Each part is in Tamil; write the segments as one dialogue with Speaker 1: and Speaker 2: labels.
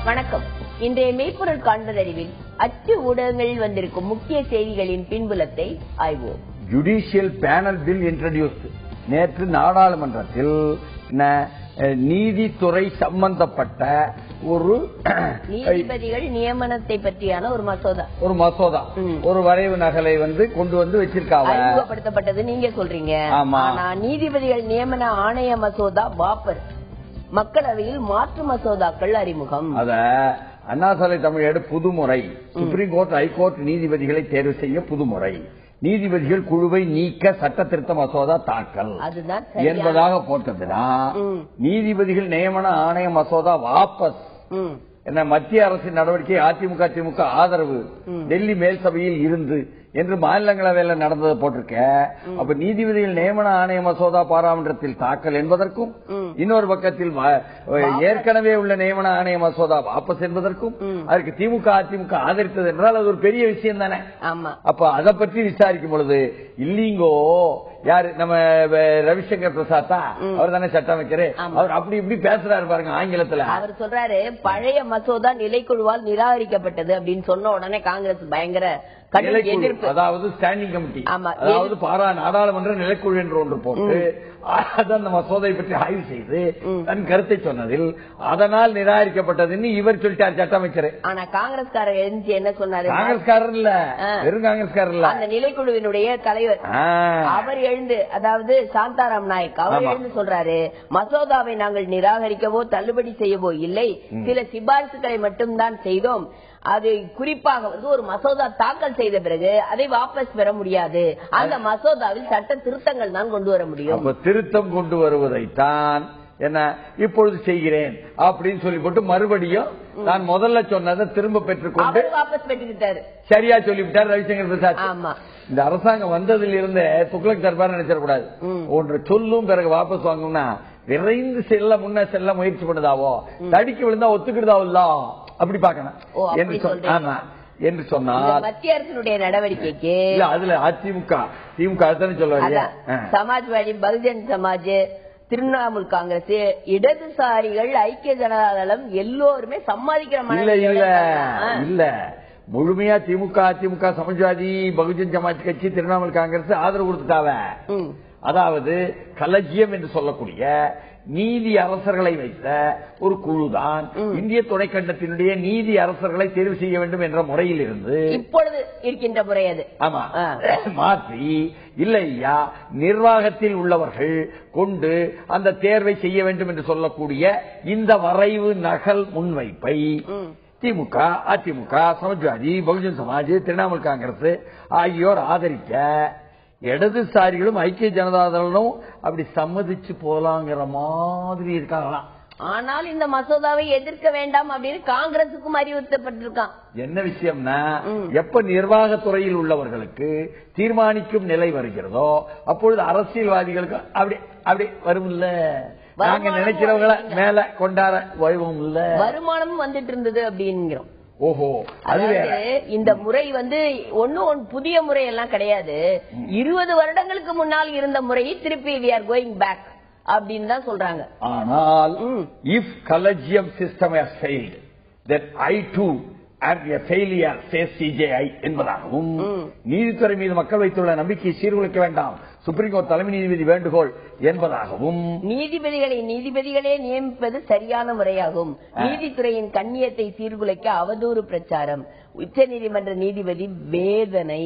Speaker 1: வணக்கம். இன்றைய மெய்ப்பொருள் காண்பதறிவில் அச்சு ஊடகங்களில் வந்திருக்கும் முக்கிய செய்திகளின் பின்புலத்தை ஆய்வோம்.
Speaker 2: Judicial panel bill introduced. நேற்று நாடாளுமன்றத்தில் நீதித்துறை சம்பந்தப்பட்ட ஒரு
Speaker 1: நீதிபதிகள் நியமனத்தை பற்றியான ஒரு மசோதா
Speaker 2: ஒரு வரைவு நகலை கொண்டு வந்து வச்சிருக்காங்க.
Speaker 1: அறிமுகப்படுத்தப்பட்டது நீங்க சொல்றீங்க. ஆனா நீதிபதிகள் நியமன ஆணைய மசோதா வாபஸ். மக்களவையில் மாற்று மசோதாக்கள் அறிமுகம்.
Speaker 2: அத அண்ணா சாலை தமிழ் புதுமுறை. சுப்ரீம் கோர்ட் ஹைகோர்ட் நீதிபதிகளை தேர்வு செய்ய புதுமுறை. நீதிபதிகள் குழுவை நீக்க சட்ட திருத்த மசோதா தாக்கல் என்பதாக போட்டதுன்னா நீதிபதிகள் நியமன ஆணைய மசோதா வாபஸ். என்ன மத்திய அரசின் நடவடிக்கை அதிமுக திமுக ஆதரவு டெல்லி மேல் சபையில் இருந்து என்று மாநிலங்களவையில் நடந்ததை போட்டிருக்க. அப்ப நீதிபதிகள் நியமன ஆணைய மசோதா பாராளுமன்றத்தில் தாக்கல் என்பதற்கும் இன்னொரு பக்கத்தில் ஏற்கனவே உள்ள நியமன ஆணைய மசோதா வாபஸ் என்பதற்கும் அதுக்கு திமுக அதிமுக ஆதரித்தது என்றால் அது ஒரு பெரிய விஷயம் தானே. அப்ப அதை பற்றி விசாரிக்கும் பொழுது இல்லீங்கோ யாரு நம்ம ரவிசங்கர் பிரசாத்தா அவர் தானே சட்ட அமைச்சர். அவர் அப்படி இப்படி பேசுறாரு பாருங்க ஆங்கிலத்துல.
Speaker 1: அவர் சொல்றாரு பழைய மசோதா நிலைக்குழுவால் நிராகரிக்கப்பட்டது அப்படின்னு சொன்ன உடனே காங்கிரஸ் பயங்கர எதிர்ப்பு.
Speaker 2: அதாவது ஸ்டாண்டிங் கமிட்டி, அதாவது நாடாளுமன்ற நிலைக்குழு என்று ஒன்று போட்டு அந்த மசோதை பற்றி ஆய்வு செய்து தன் கருத்தை சொன்னதில் அதனால் நிராகரிக்கப்பட்டதுன்னு இவர் சொல்லிட்டார் சட்ட அமைச்சர்.
Speaker 1: ஆனா காங்கிரஸ்காரர் என்ன சொன்னாரு?
Speaker 2: காங்கிரஸ்காரர் இல்ல, வெறும் காங்கிரஸ்காரர் இல்ல,
Speaker 1: அந்த நிலைக்குழுவினுடைய தலைவர் அவர் எழுந்து, அதாவது சாந்தாராம் நாயக் அவர் எழுந்து சொல்றாரு மசோதாவை நாங்கள் நிராகரிக்கவோ தள்ளுபடி செய்யவோ இல்லை, சில சிபாரிசுகளை மட்டும்தான் செய்தோம். அது குறிப்பாக ஒரு மசோதா தாக்கல் செய்த பிறகு அதை வாபஸ் பெற முடியாது. அந்த மசோதாவில் சட்ட திருத்தங்கள் தான் கொண்டு வர முடியும்.
Speaker 2: திருத்தம் கொண்டு வருவதைத்தான் என்ன இப்பொழுது செய்கிறேன் அப்படின்னு சொல்லி போட்டு மறுபடியும் நான் முதல்ல சொன்னதை திரும்ப பெற்றுக்கொண்டு
Speaker 1: வாபஸ் பெற்றுக்கிட்டாரு.
Speaker 2: சரியா சொல்லிவிட்டார் ரவிசங்கர் பிரசாத். இந்த அரசாங்கம் வந்ததில் இருந்து துக்ளக் தர்பார் நினைச்சிடக்கூடாது. ஒன்று சொல்லும் பிறகு வாபஸ் வாங்கணும்னா விரைந்து முன்ன செல்ல முயற்சி பண்ணுதாவோ, தடிக்கு விழுந்தா ஒத்துக்கிடுதாவோ இல்ல அப்படி பாக்கணும் என்று சொன்னால்
Speaker 1: மத்திய அரசினுடைய நடவடிக்கைக்கு
Speaker 2: அதுல அதிமுக திமுக சொல்லுவாங்க.
Speaker 1: சமாஜ்வாடி, பகுஜன் சமாஜ், திரிணாமுல் காங்கிரஸ், இடதுசாரிகள், ஐக்கிய ஜனதா தளம் எல்லோருமே சம்மதிக்கிற
Speaker 2: இல்ல. முழுமையா திமுக அதிமுக சமாஜ்வாதி பகுஜன் சமாஜ் கட்சி திரிணாமுல் காங்கிரஸ் ஆதரவு கொடுத்துட்டாவ. அதாவது கலஜியம் என்று சொல்லக்கூடிய நீதி அரசர்களை வைத்த ஒரு குழுதான் இந்திய துணைக்கண்டத்தினுடைய நீதி அரசர்களை தேர்வு செய்ய வேண்டும் என்ற முறையில் இருந்து
Speaker 1: இப்பொழுது இருக்கின்ற முறை அது
Speaker 2: மாற்றி இல்லையா நிர்வாகத்தில் உள்ளவர்கள் கொண்டு அந்த தேர்வை செய்ய வேண்டும் என்று சொல்லக்கூடிய இந்த வரைவு நகல் முன்வைப்பை திமுக அதிமுக சமாஜ்வாதி பகுஜன் சமாஜ் திரிணாமுல் காங்கிரஸ் ஆகியோர் ஆதரிக்க இடதுசாரிகளும் ஐக்கிய ஜனதா தளம் அப்படி சம்மதிச்சு போலாங்கிற மாதிரி இருக்காங்களாம்.
Speaker 1: ஆனால் இந்த மசோதாவை எதிர்க்க வேண்டாம் அப்படின்னு காங்கிரசுக்கும் அறிவுறுத்தப்பட்டிருக்கான்.
Speaker 2: என்ன விஷயம்னா எப்ப நிர்வாகத்துறையில் உள்ளவர்களுக்கு தீர்மானிக்கும் நிலை வருகிறதோ அப்பொழுது அரசியல்வாதிகளுக்கு அப்படி அப்படி வரும் இல்ல, நாங்க நினைக்கிறவங்களை மேல கொண்டாட வைபவம் இல்ல,
Speaker 1: வருமானமும் வந்துட்டு இருந்தது அப்படிங்கிறோம்.
Speaker 2: ஓஹோ,
Speaker 1: இந்த முறை ஒன்னும் புதிய முறை எல்லாம் கிடையாது. 20 வருடங்களுக்கு முன்னால் இருந்த முறையை திருப்பி we are going back அப்படின்னு தான் சொல்றாங்க.
Speaker 2: ஆனால் if collegium system has failed then I too am a failure says CJI என்பதாகவும் நீதித்துறை மீது மக்கள் வைத்துள்ள நம்பிக்கையை சீர்குலைக்க வேண்டாம் சுப்ரீம் கோர்ட் தலைமை நீதிபதி வேண்டுகோள் என்பதாகவும்
Speaker 1: நீதிபதிகளே நியமிப்பது சரியான முறையாகும், நீதித்துறையின் கண்ணியத்தை சீர்குலைக்க அவதூறு பிரச்சாரம், உச்ச நீதிமன்ற நீதிபதி வேதனை.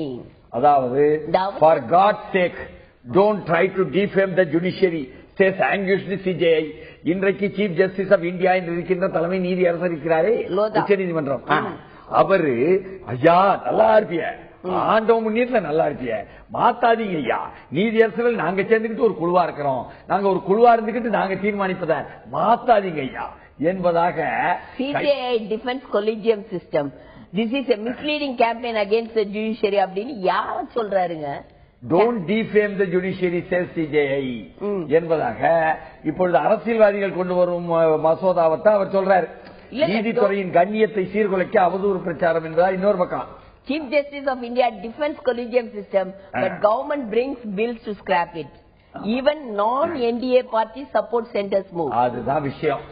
Speaker 2: அதாவது for God's sake don't try to defame the judiciary says anguished CJI. இன்றைக்கு சீஃப் ஜஸ்டிஸ் ஆஃப் இந்தியா என்று இருக்கின்ற தலைமை நீதி அரசர் இருக்கிறாரே உச்ச நீதிமன்றம், அவரு ஐயா நல்லா இருப்பிய ஆண்டவன் முன்னீர்ல நல்லா இருப்பிய மாத்தாதீங்க ஐயா, நீதி அரசர்கள் நாங்க சேர்ந்துக்கிட்டு ஒரு குழுவா இருக்கிறோம், நாங்க ஒரு குழுவா இருந்துகிட்டு நாங்க தீர்மானிப்பத மாத்தாதீங்க ஐயா என்பதாக
Speaker 1: CJI defence collegium system this is a misleading campaign against the judiciary அப்படின்னு யார் சொல்றாருங்க?
Speaker 2: Don't defame the judiciary says CJI என்பதாக இப்பொழுது அரசியல்வாதிகள் கொண்டு வரும் மசோதாவத்தான் அவர் சொல்றாரு. நீதித்துறையின் கண்ணியத்தை சீர்குலைக்க அவதூறு பிரச்சாரம் என்பதா இன்னொரு பக்கம்.
Speaker 1: Chief Justice of India defends collegium system, but government brings bills to scrap it. Even non-NDA party support centers move.
Speaker 2: அதுதான் விஷயம்.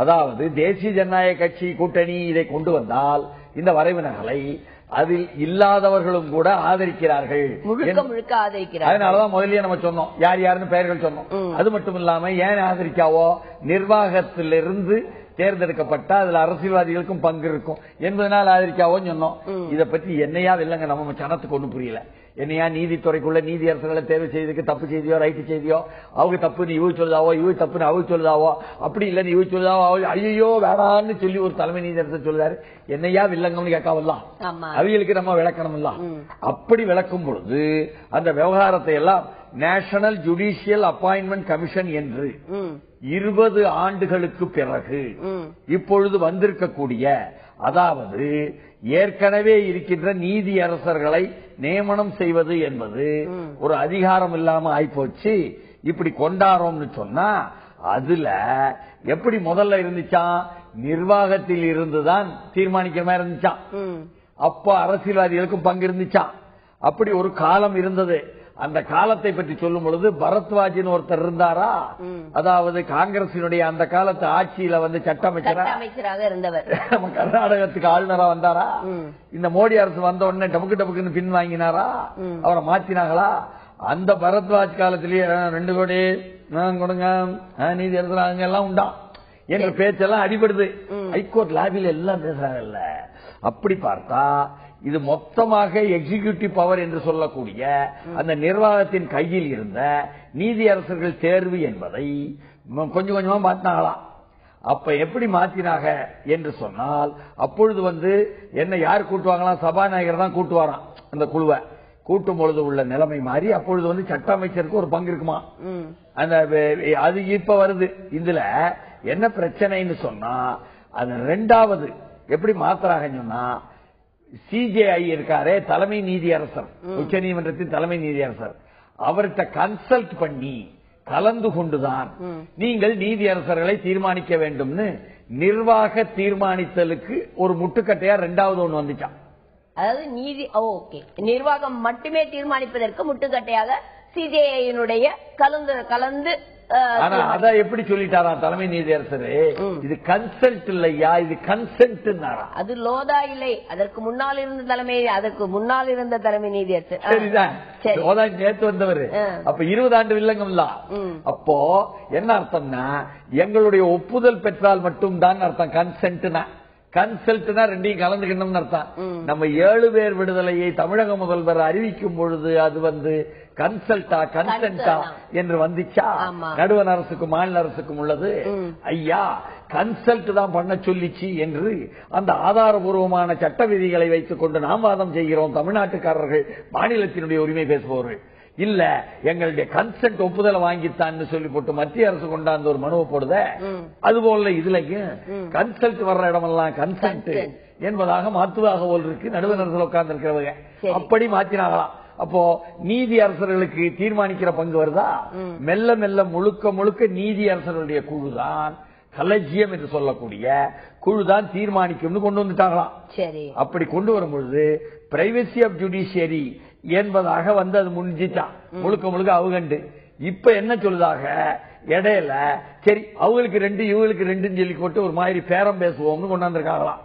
Speaker 2: அதாவது தேசிய ஜனநாயக கட்சி கூட்டணி இதை கொண்டு வந்தால் இந்த வரைவு நகலை அதில் இல்லாதவர்களும் கூட ஆதரிக்கிறார்கள்,
Speaker 1: முழுக்க முழுக்க ஆதரிக்கிறார்கள்.
Speaker 2: அதனாலதான் முதலியே நம்ம சொன்னோம், யார் யாருன்னு பெயர்கள் சொன்னோம். அது மட்டும் இல்லாம ஏன் ஆதரிக்காவோ, நிர்வாகத்திலிருந்து தேர்ந்தெடுக்கப்பட்டா அதுல அரசியல்வாதிகளுக்கும் பங்கு இருக்கும் என்பதனால் ஆதரிக்காவோன்னு சொன்னோம். இதை பற்றி என்னையா இல்லைங்க, நம்ம சனத்துக்கு ஒண்ணும் புரியல. என்னையா நீதித்துறைக்குள்ள நீதி அரசர்களை தேர்வு செய்ததுக்கு தப்பு செய்தியோ ரைட்டு செய்தியோ, அவங்க தப்புன்னு இவ சொல்லுதாவோ, இவ தப்புன்னு அவங்க சொல்லுதாவோ, அப்படி இல்லன்னு இவ சொல்லுதாவோ, ஐயோ வேணான்னு சொல்லி ஒரு தலைமை நீதி அரசர் சொல்லுதாரு. என்னையா வில்லங்கம்னு கேட்காவல்லாம், அவங்களுக்கு நம்ம விளக்கணும் இல்ல. அப்படி விளக்கும் பொழுது அந்த விவகாரத்தை எல்லாம் நேஷனல் ஜுடிஷியல் அப்பாயின்மெண்ட் கமிஷன் என்று 20 ஆண்டுகளுக்கு பிறகு இப்பொழுது வந்திருக்கக்கூடிய, அதாவது ஏற்கனவே இருக்கின்ற நீதி அரசர்களை நியமனம் செய்வது என்பது ஒரு அதிகாரம் இல்லாம ஆயிப்போச்சு. இப்படி கொண்டாரோம்னு சொன்னா அதுல எப்படி முதல்ல இருந்துச்சான், நிர்வாகத்தில் இருந்துதான் தீர்மானிக்கிற இருந்துச்சான். அப்ப அரசியல்வாதிகளுக்கும் பங்கு இருந்துச்சான். அப்படி ஒரு காலம் இருந்தது. அந்த காலத்தை பற்றி சொல்லும் பொழுது பரத்வாஜின் ஒருத்தர் இருந்தாரா, அதாவது காங்கிரசினுடைய அந்த காலத்து ஆட்சியில வந்து சட்ட அமைச்சராக இருந்தவர், நம்ம கர்நாடகத்துக்கு ஆளுநரா வந்தாரா. இந்த மோடி அரசு வந்த உடனே டபுக்கு டபுக்குன்னு பின் வாங்கினாரா, அவரை மாத்தினாங்களா. அந்த பரத்வாஜ் காலத்திலேயே 2 கோடி கொடுங்க நீதி அரசு எல்லாம் உண்டா என்ற பேச்செல்லாம் அடிபடுது. ஹைகோர்ட் லாபில எல்லாம் பேசுறாங்கல்ல. அப்படி பார்த்தா இது மொத்தமாக எக்ஸிகியூட்டிவ் பவர் என்று சொல்லக்கூடிய அந்த நிர்வாகத்தின் கையில் இருந்த நீதி அரசர்கள் தேர்வு என்பதை கொஞ்சம் கொஞ்சமா மாத்தினாங்களாம். அப்ப எப்படி மாத்தினாங்க என்று சொன்னால், அப்பொழுது வந்து என்ன யார் கூட்டுவாங்களாம், சபாநாயகர் தான் கூட்டுவாராம். அந்த குழுவை கூட்டும் பொழுது உள்ள நிலைமை மாறி அப்பொழுது வந்து சட்ட அமைச்சருக்கு ஒரு பங்கு இருக்குமா. அந்த அது இப்ப வருது. இதுல என்ன பிரச்சனைன்னு சொன்னா, அது 2வது எப்படி மாத்துறாங்கன்னு சொன்னா, சிஜேஐ இருக்காரே தலைமை நீதி அரசர், உச்ச நீதிமன்றத்தின் தலைமை நீதி அரசர், அவர்கிட்ட கன்சல்ட் பண்ணி கலந்து கொண்டுதான் நீங்கள் நீதி அரசர்களை தீர்மானிக்க வேண்டும்னு நிர்வாக தீர்மானித்தலுக்கு ஒரு முட்டுக்கட்டையா 2வது ஒண்ணு வந்துச்சான்.
Speaker 1: அதாவது நீதி நிர்வாகம் மட்டுமே தீர்மானிப்பதற்கு முட்டுக்கட்டையாக சிஜேஐனுடைய கலந்து.
Speaker 2: ஆனா அத எப்படி சொல்லிட்டாராம் தலைமை நீதியரசரு, இது கன்சல்ட் இல்லையா, இது கன்சென்ட்.
Speaker 1: அது லோதா இல்லை, அதற்கு முன்னால் இருந்த தலைமை நீதியரசர்.
Speaker 2: சரிதான், லோதா நேற்று வந்தவர். அப்ப 20 ஆண்டு வில்லங்கம் இல்ல. அப்போ என்ன அர்த்தம்னா, எங்களுடைய ஒப்புதல் பெற்றால் மட்டும் தான் அர்த்தம் கன்சென்ட்னா. கன்சல்ட்னா 2ஐயும் கலந்துக்கணும்னு அர்த்தம். நம்ம 7 பேர் விடுதலையை தமிழக முதல்வர் அறிவிக்கும் பொழுது அது வந்து கன்சல்டா கன்சென்டா என்று வந்துச்சா, நடுவண் அரசுக்கும் மாநில அரசுக்கும் உள்ளது. ஐயா கன்சல்ட் தான் பண்ண சொல்லிச்சு என்று அந்த ஆதாரபூர்வமான சட்ட விதிகளை வைத்துக் கொண்டு நாம் வாதம் செய்கிறோம். தமிழ்நாட்டுக்காரர்கள் மாநிலத்தினுடைய உரிமை பேசுபவர்கள் இல்ல, எங்களுடைய கன்சென்ட் ஒப்புதலை வாங்கித்தான்னு சொல்லி போட்டு மத்திய அரசு கொண்டாந்து ஒரு மனுவை போடுத. அதுபோல இதுலயும் கன்சல்ட் வர்ற இடமெல்லாம் கன்சென்ட் என்பதாக மாற்றுவாக போல் இருக்கு நடுவண் அரசு உட்கார்ந்து இருக்கிறவங்க. அப்படி மாற்றினாங்களாம். அப்போ நீதி அரசர்களுக்கு தீர்மானிக்கிற பங்கு வருதா, மெல்ல மெல்ல முழுக்க முழுக்க நீதி அரசர்களுடைய குழுதான், கலஜியம் என்று சொல்லக்கூடிய குழுதான் தீர்மானிக்கும் கொண்டு வந்துட்டாங்களாம். அப்படி கொண்டு வரும்பொழுது பிரைவசி ஆஃப் ஜுடிஷியரி என்பதாக வந்து அது முடிஞ்சிட்டான் முழுக்க முழுக்க அவகண்டு. இப்ப என்ன சொல்லுதாக, இடையில சரி அவங்களுக்கு 2 இவங்களுக்கு 2 சொல்லி போட்டு ஒரு மாதிரி பேரம் பேசுவோம்னு கொண்டாந்துருக்காங்களாம்.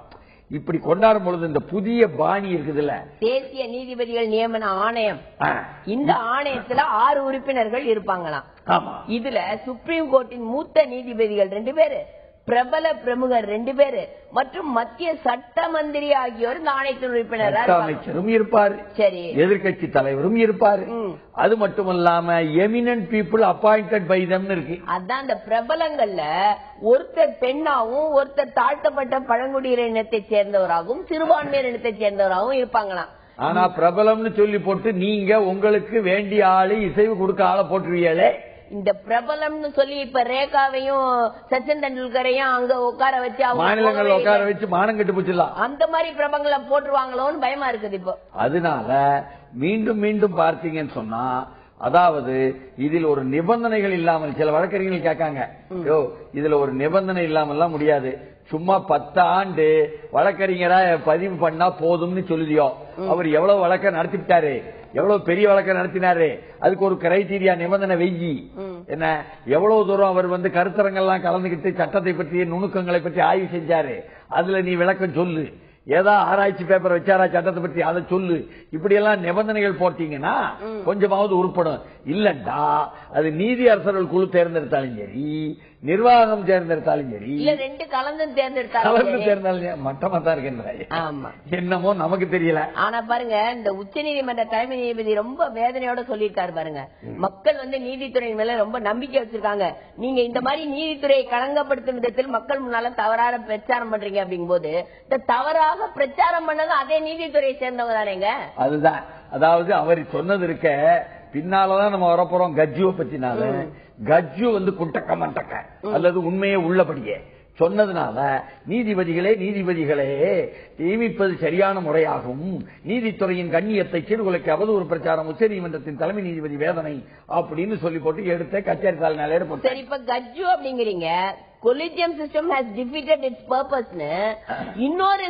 Speaker 2: இப்படி கொண்டாடும் பொழுது இந்த புதிய பாணி இருக்குதுல்ல,
Speaker 1: தேசிய நீதிபதிகள் நியமன ஆணையம், இந்த ஆணையத்துல 6 உறுப்பினர்கள் இருப்பாங்களாம். இதுல சுப்ரீம் கோர்ட்டின் மூத்த நீதிபதிகள் 2 பேரு, பிரபல பிரமுகர் 2 பேரு மற்றும் மத்திய சட்ட மந்திரி ஆகியோர் இந்த ஆணையத்தின் உறுப்பினராக
Speaker 2: அமைச்சரும் இருப்பாரு, சரி எதிர்கட்சி தலைவரும் இருப்பாரு. அது மட்டுமல்லாம eminent people appointed by them இருக்கு.
Speaker 1: அதான் அந்த பிரபலங்கள்ல ஒருத்தர் பெண்ணாவும் ஒருத்தர் தாழ்த்தப்பட்ட பழங்குடியின இனத்தை சேர்ந்தவராகவும் சிறுபான்மையினர் இனத்தை சேர்ந்தவராகவும் இருப்பாங்களாம்.
Speaker 2: ஆனா பிரபலம்னு சொல்லி போட்டு நீங்க உங்களுக்கு வேண்டிய ஆளு இசைவு கொடுக்க ஆளை போட்டுருவீங்களே.
Speaker 1: இந்த பிரபலம்னு சொல்லி இப்ப ரேகாவையும் சச்சின் தெண்டுல்கரையும் அங்க உட்கார வச்சு
Speaker 2: மாநிலங்கள் உட்கார வச்சு மானம் கட்டு போச்சுலாம்,
Speaker 1: அந்த மாதிரி பிரபங்களை போட்டுருவாங்களோன்னு பயமா இருக்குது இப்போ.
Speaker 2: அதனால மீண்டும் மீண்டும் பார்த்தீங்கன்னு சொன்னா, அதாவது இதில் ஒரு நிபந்தனைகள் இல்லாமல் சில வழக்கறிஞர்கள் கேட்காங்க, இதுல ஒரு நிபந்தனை இல்லாமல்லாம் முடியாது, சும்மா 10 ஆண்டு வழக்கறிஞரா பதிவு பண்ணா போதும்னு சொல்லுதியோ. அவர் எவ்வளவு வழக்க நடத்திட்டாரு, எவ்வளவு பெரிய வழக்க நடத்தினாரு, அதுக்கு ஒரு கிரைட்டீரியா நிபந்தனை வெயி என்ன, எவ்வளவு தூரம் அவர் கருத்தரங்கெல்லாம் கலந்துகிட்டு சட்டத்தை பற்றிய நுணுக்கங்களை பற்றி ஆய்வு செஞ்சாரு, அதுல நீ விளக்கம் சொல்லு. ஏதா ஆராய்ச்சி பேப்பர் வச்சாரா சட்டத்தை பற்றி, அதை சொல்லு. இப்படி எல்லாம் நிபந்தனைகள் போட்டீங்கன்னா கொஞ்சமாவது உருப்படும். இல்லண்டா அது நீதி அரசர்கள் குழு தேர்ந்தெடுத்தாலும் சரி, நிர்வாகம் தேர்ந்தெடுத்தாலும் சரி,
Speaker 1: ரெண்டு கலந்து தேர்ந்தெடுத்தாலும்
Speaker 2: மட்டமா தான் இருக்கின்றாய். என்னமோ நமக்கு தெரியல.
Speaker 1: ஆனா பாருங்க, இந்த உச்ச நீதிமன்ற தலைமை நீதிபதி ரொம்ப வேதனையோட சொல்லியிருக்காரு பாருங்க. மக்கள் நீதித்துறை மேல ரொம்ப நம்பிக்கை வச்சிருக்காங்க. நீங்க இந்த மாதிரி நீதித்துறையை களங்கப்படுத்தும் விதத்தில் மக்கள் முன்னால தவறாக பிரச்சாரம் பண்றீங்க அப்படிங்கும் போது, இந்த தவறாக பிரச்சாரம் பண்ணது அதே நீதித்துறையை சேர்ந்தவங்க தானேங்க.
Speaker 2: அதுதான், அதாவது அவர் சொன்னது இருக்க பின்னாலதான் நம்ம வரப்போறோம். கஜ்ஜுவை பத்தினால கஜ்ஜு குண்டக்க மண்டக்க அல்லது உண்மையை உள்ளபடியே சொன்னதுனால நீதிபதிகளே நியமிப்பது சரியான முறையாகும், நீதித்துறையின் கண்ணியத்தை சீர்குலைக்க அவதூறு பிரச்சாரம் உச்ச நீதிமன்றத்தின் தலைமை நீதிபதி வேதனை அப்படின்னு சொல்லி போட்டு எடுத்த கச்சேரி தாள் போட்டு.
Speaker 1: சரி, இப்ப கஜ்ஜு அப்படிங்கிறீங்க, collegium system has defeated it's purpose. இன்னொரு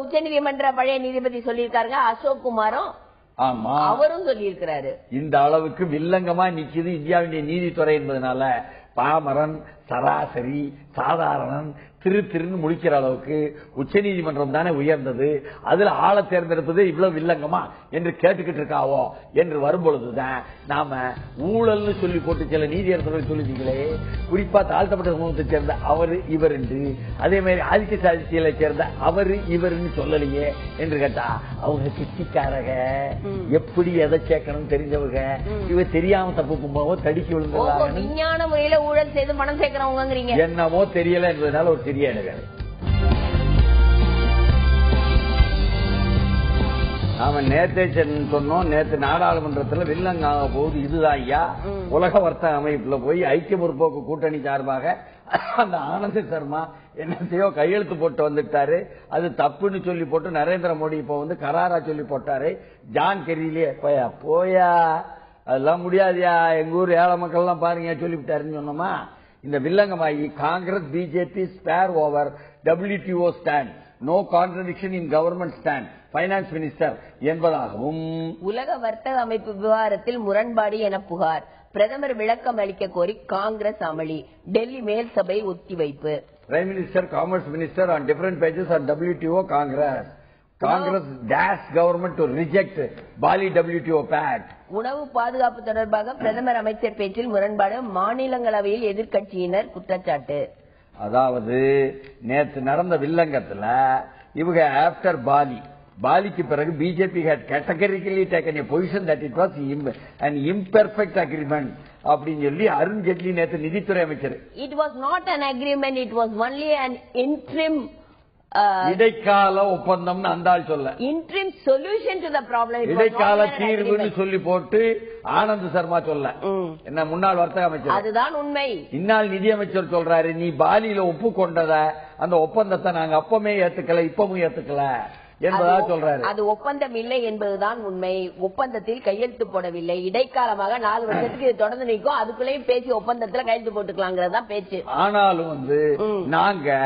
Speaker 1: உச்ச நீதிமன்ற பழைய நீதிபதி சொல்லியிருக்காருங்க, அசோக் குமாரும்.
Speaker 2: ஆமா,
Speaker 1: அவரும் சொல்லியிருக்கிறாரு.
Speaker 2: இந்த அளவுக்கு வில்லங்கமா நிக்குது இந்தியாவுடைய நீதித்துறை என்பதனால பாமரன், சராசரி, சாதாரணன் திருன்னு முடிக்கிற அளவுக்கு உச்ச நீதிமன்றம் தானே உயர்ந்தது. அதுல ஆளை தேர்ந்தெடுப்பது இவ்வளவு வில்லங்கமா என்று கேட்டுக்கிட்டு இருக்காவோ என்று வரும்பொழுதுதான் நாம ஊழல்னு சொல்லி போட்டு சில நீதியரசர்கள் சொல்லுவீங்களே, குறிப்பா தாழ்த்தப்பட்ட சமூகத்தை சேர்ந்த அவரு இவர் என்று, அதே மாதிரி ஆதிக்க சாதிச்சியலை சேர்ந்த அவரு இவருன்னு சொல்லலையே என்று கேட்டா அவங்க கிட்டிக்காரக, எப்படி எதை சேர்க்கணும் தெரிஞ்சவங்க, இவ தெரியாம தப்பு போவோம் தடிக்கி விழுந்தாங்க.
Speaker 1: விஞ்ஞான முறையில ஊழல் செய்து பணம் சேர்க்கிறவங்க
Speaker 2: என்னமோ தெரியல என்பதனால ஒரு தெரிய எனக்கு. நாம நேத்தே சொன்னோம், நேற்று நாடாளுமன்றத்தில் வில்லங்காக போகுது இதுதான் ஐயா. உலக வர்த்தக அமைப்புல போய் ஐக்கிய முற்போக்கு கூட்டணி சார்பாக அந்த ஆனந்த் சர்மா என்னத்தையோ கையெழுத்து போட்டு வந்துட்டாரு. அது தப்புன்னு சொல்லி போட்டு நரேந்திர மோடி இப்ப கராரா சொல்லி போட்டாரு. ஜான் கெரியிலே போயா அதெல்லாம் முடியாதியா, எங்க ஊர் ஏழை மக்கள் எல்லாம் பாருங்க சொல்லிவிட்டாருன்னு சொன்னோமா. இந்த வில்லங்கமாயி Congress BJP spar over WTO stand, no contradiction in government stand, finance minister என்பதாகவும்
Speaker 1: உலக வர்த்தக அமைப்பு விவகாரத்தில் முரண்பாடு என புகார், பிரதமர் விளக்கம் அளிக்க கோரி காங்கிரஸ் அமளி, டெல்லி மேல் சபை ஒத்திவைப்பு.
Speaker 2: Prime minister, commerce minister on different pages on WTO Congress dash government to reject Bali WTO pact.
Speaker 1: உணவு பாதுகாப்பு தொடர்பாக பிரதமர் அமைச்சர் பேச்சில் முரண்பாடு, மாநிலங்களவையில் எதிர்க்கட்சியினர் குற்றச்சாட்டு.
Speaker 2: அதாவது நேற்று நடந்த வில்லங்கத்துல இவங்க ஆப்டர் பாலிக்கு பிறகு BJP had categorically taken a position that it was an imperfect agreement அப்படின்னு சொல்லி அருண் ஜேட்லி நேற்று நிதித்துறை அமைச்சர்,
Speaker 1: it was not an agreement, it was only an interim
Speaker 2: இடைக்கால ஒப்பந்தம் அந்த ஆள் சொல்ல,
Speaker 1: interim solution to the problem,
Speaker 2: இடைக்கால தீர்வுன்னு சொல்லி போட்டு ஆனந்த் சர்மா சொல்ல, என்ன முன்னாள் வர்த்தக அமைச்சர்,
Speaker 1: அதுதான் உண்மை.
Speaker 2: இந்நாள் நிதியமைச்சர் சொல்றாரு, நீ பாலியில ஒப்புக்கொண்டத அந்த ஒப்பந்தத்தை நாங்க அப்பமே ஏத்துக்கல இப்பவும் ஏத்துக்கல என்பதா சொல்றாரு.
Speaker 1: அது ஒப்பந்தம் இல்லை என்பதுதான் உண்மை. ஒப்பந்தத்தில் கையெழுத்து போடவில்லை, இடைக்காலமாக 4 வருஷத்துக்கு இது தொடர்ந்து நிற்கும், அதுக்குள்ளேயும் பேசி ஒப்பந்தத்துல கையெழுத்து போட்டுக்கலாங்கிறதா பேச்சு.
Speaker 2: ஆனாலும் நாங்க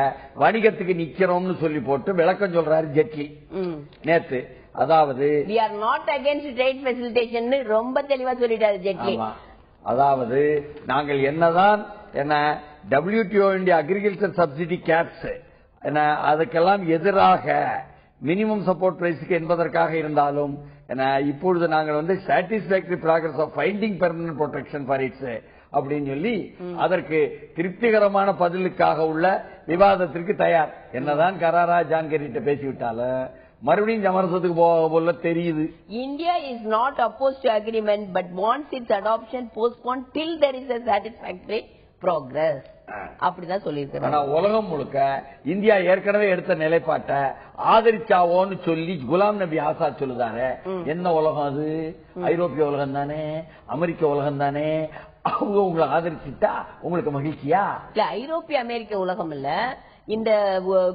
Speaker 2: வணிகத்துக்கு நிக்கிறோம்னு சொல்லி போட்டு விளக்கம் சொல்றாரு ஜெட்லி நேத்து. அதாவது
Speaker 1: we are not against trade facilitation ரொம்ப தெளிவா சொல்லிட்டாரு ஜெட்லி.
Speaker 2: அதாவது நாங்கள் என்னதான் WTO அக்ரிகல்ச்சர் சப்சிடி கேப்ஸ் அதுக்கெல்லாம் எதிராக மினிமம் சப்போர்ட் பிரைஸ்க்கு என்பதற்காக இருந்தாலும் இப்பொழுது நாங்கள் satisfactory progress of finding permanent protection for its அப்படின்னு சொல்லி அதற்கு திருப்திகரமான பதிலுக்காக உள்ள விவாதத்திற்கு தயார். என்னதான் கராரா ஜான்கரிட்ட பேசிவிட்டாலும் மறுபடியும் சமரசத்துக்கு போல தெரியுது.
Speaker 1: India is not oppose to agreement but wants its adoption postpone till there is a satisfactory progress அப்படிதான் சொல்லியிருக்காங்க.
Speaker 2: ஆனா உலகம் முழுக்க இந்தியா ஏற்கனவே எடுத்த நிலைப்பாட்டை ஆதரிச்சாவோன்னு சொல்லி குலாம் நபி ஆசாத் சொல்லுதாரு. என்ன உலகம் அது? ஐரோப்பிய உலகம் தானே, அமெரிக்க உலகம் தானே. அவங்க உங்களை ஆதரிச்சுட்டா உங்களுக்கு மகிழ்ச்சியா?
Speaker 1: இல்ல, ஐரோப்பிய அமெரிக்க உலகம் இல்ல, இந்த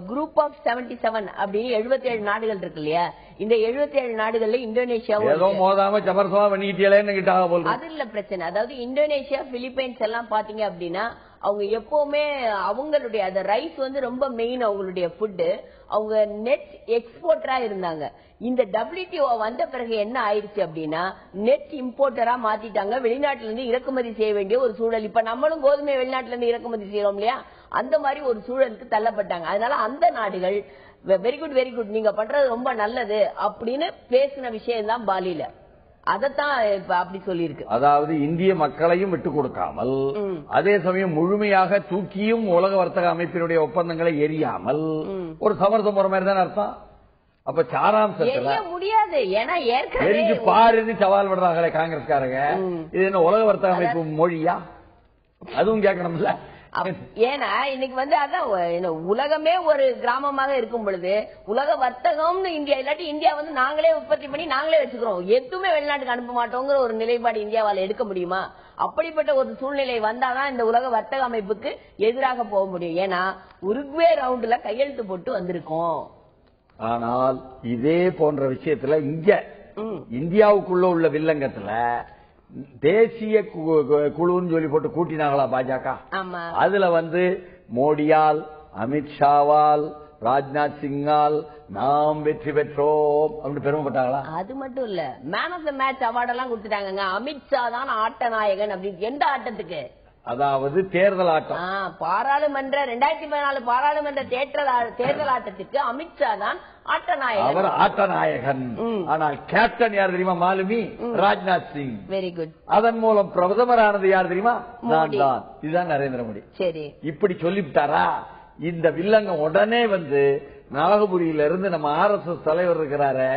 Speaker 1: குரூப் ஆஃப் 77 அப்படின்னு 77 நாடுகள் இருக்கு இல்லையா, இந்த 77 நாடுகள்ல இந்தோனேஷியாவும்
Speaker 2: ஏதோ மோதாம சமரசமா பண்ணிக்கிட்டே கிட்டாக போல.
Speaker 1: அது இல்ல பிரச்சனை. அதாவது இந்தோனேஷியா, பிலிப்பைன்ஸ் எல்லாம் பாத்தீங்க அப்படின்னா அவங்க எப்பவுமே அவங்களுடைய அந்த ரைஸ் வந்து ரொம்ப மெயின் அவங்களுடைய ஃபுட்டு. அவங்க நெட் எக்ஸ்போர்ட்டரா இருந்தாங்க. இந்த WTO வந்த பிறகு என்ன ஆயிடுச்சு அப்படின்னா நெட் இம்போர்ட்டரா மாத்திட்டாங்க. வெளிநாட்டுல இருந்து இறக்குமதி செய்ய வேண்டிய ஒரு சூழல். இப்ப நம்மளும் கோதுமை வெளிநாட்டுல இருந்து இறக்குமதி செய்யறோம் இல்லையா, அந்த மாதிரி ஒரு சூழலுக்கு தள்ளப்பட்டாங்க. அதனால அந்த நாடுகள் வெரி குட் வெரி குட், நீங்க பண்றது ரொம்ப நல்லது அப்படின்னு பேசின விஷயம் தான் பாலியில. அதத்தான் அப்படி சொல்லியிருக்கு.
Speaker 2: அதாவது இந்திய மக்களையும் விட்டு கொடுக்காமல், அதே சமயம் முழுமையாக தூக்கியும் உலக வர்த்தக அமைப்பினுடைய ஒப்பந்தங்களை எரியாமல் ஒரு சமரசம் மாதிரி தான் அர்த்தம். அப்ப சாராம்சத்துல
Speaker 1: முடியாது. ஏன்னா
Speaker 2: எரிஞ்சு பாருன்னு சவால் விடுறாங்களே காங்கிரஸ்காரங்க. இது என்ன உலக வர்த்தக அமைப்பு மொழியா? அதுவும் கேட்கணும்ல.
Speaker 1: ஏன்னா இன்னைக்கு வந்து அதான் உலகமே ஒரு கிராமமாக இருக்கும் பொழுது உலக வர்த்தகம்னு இந்தியா இல்லாட்டி இந்தியா வந்து நாங்களே உற்பத்தி பண்ணி நாங்களே வச்சுக்கிறோம், எதுவுமே வெளிநாட்டுக்கு அனுப்ப மாட்டோங்கிற ஒரு நிலைப்பாடு இந்தியாவால் எடுக்க முடியுமா? அப்படிப்பட்ட ஒரு சூழ்நிலை வந்தாதான் இந்த உலக வர்த்தக அமைப்புக்கு எதிராக போக முடியும். ஏன்னா உருகுவே ரவுண்ட்ல கையெழுத்து போட்டு வந்திருக்கோம்.
Speaker 2: ஆனால் இதே போன்ற விஷயத்துல இங்க இந்தியாவுக்குள்ள உள்ள வில்லங்கத்துல தேசிய குழுன்னு சொல்லி போட்டு கூட்டினாங்களா பாஜக. அதுல வந்து மோடியால், அமித்ஷாவால், ராஜ்நாத் சிங்கால் நாம் வெற்றி பெற்றோம் அப்படின்னு பெருமைப்பட்டாங்களா? அது மட்டும் இல்ல, man of the match award எல்லாம் கொடுத்துட்டாங்க. அமித்ஷா தான் ஆட்ட நாயகன் அப்படின்னு. எந்த ஆட்டத்துக்கு? அதாவது தேர்தல் ஆட்டம். பாராளுமன்ற 2014 பாராளுமன்ற தேர்தல் ஆட்டத்துக்கு அமித்ஷா தான் ஆட்டநாயகன். அவர் ஆட்டநாயகன். ஆனால் கேப்டன் யார் தெரியுமா? மாலுமி, ராஜ்நாத் சிங். Very good. அதன் மூலம் பிரதமரானது யார் தெரியுமா? நான் தான். இதுதான் நரேந்திர மோடி. சரி, இப்படி சொல்லிவிட்டாரா? இந்த வில்லங்க உடனே வந்து நாகபுரியில இருந்து நம்ம RSS தலைவர் இருக்கிறாரு,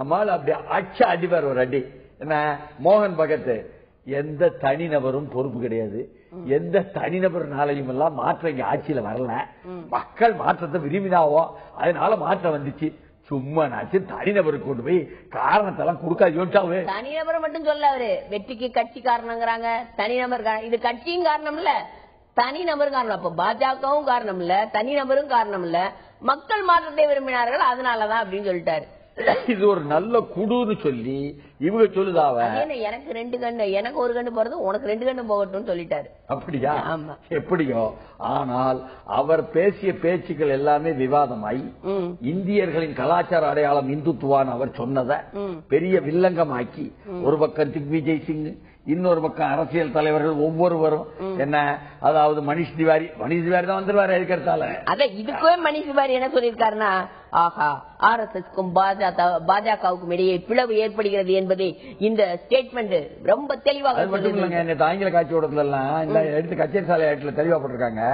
Speaker 2: நம்மால அப்படி அடிப்பார் ஒரு அடி. என்ன மோகன் பகத், எந்த தனிநபரும் பொறுப்பு கிடையாது, எந்த தனிநபர்னாலையும் எல்லாம் மாற்றம் இங்க ஆட்சியில வரல, மக்கள் மாற்றத்தை விரும்பினாவோ அதனால மாற்றம் வந்துச்சு. சும்மா நாச்சு தனிநபருக்கு கொண்டு போய் காரணத்தெல்லாம் கொடுக்காது. தனிநபரை மட்டும் சொல்ல, அவரு வெற்றிக்கு கட்சி காரணங்கிறாங்க. தனிநபர் இது கட்சியும் காரணம் இல்ல, தனிநபர் காரணம். அப்ப பாஜகவும் காரணம் இல்ல, தனிநபரும் காரணம் இல்ல, மக்கள் மாற்றத்தை விரும்பினார்கள் அதனாலதான் அப்படின்னு சொல்லிட்டாரு. இது ஒரு நல்ல குடுன்னு சொல்லி இவங்க சொல்லுதாவ. எனக்கு 2 கண்ணு, எனக்கு 1 கண்ணு போறது, உனக்கு 2 கண்ணு போகட்டும் சொல்லிட்டாரு. அப்படியா? எப்படியோ, ஆனால் அவர் பேசிய பேச்சுக்கள் எல்லாமே விவாதமாய் இந்தியர்களின் கலாச்சார அடையாளம் இந்துத்துவான்னு அவர் சொன்னதை பெரிய வில்லங்கமாக்கி, ஒரு பக்கம் திக்விஜய் சிங், இன்னொரு பக்கம் அரசியல் தலைவர்கள் ஒவ்வொருவரும் என்ன, அதாவது மணிஷ் திவாரி தான் வந்துருவாரு எதிர்த்தால. அத இதுக்குவே மணிஷ் திவாரி என்ன சொல்லியிருக்காருன்னா, ஆஹா, RSSக்கும் பாஜகவுக்கும் இடையே பிளவு ஏற்படுகிறது என்பதை இந்த ஸ்டேட்மெண்ட் ரொம்ப தெளிவாக ஆங்கில காட்சியோடத்துல எல்லாம் இந்த எடுத்து கச்சேரி சாலை தெளிவா போட்டிருக்காங்க.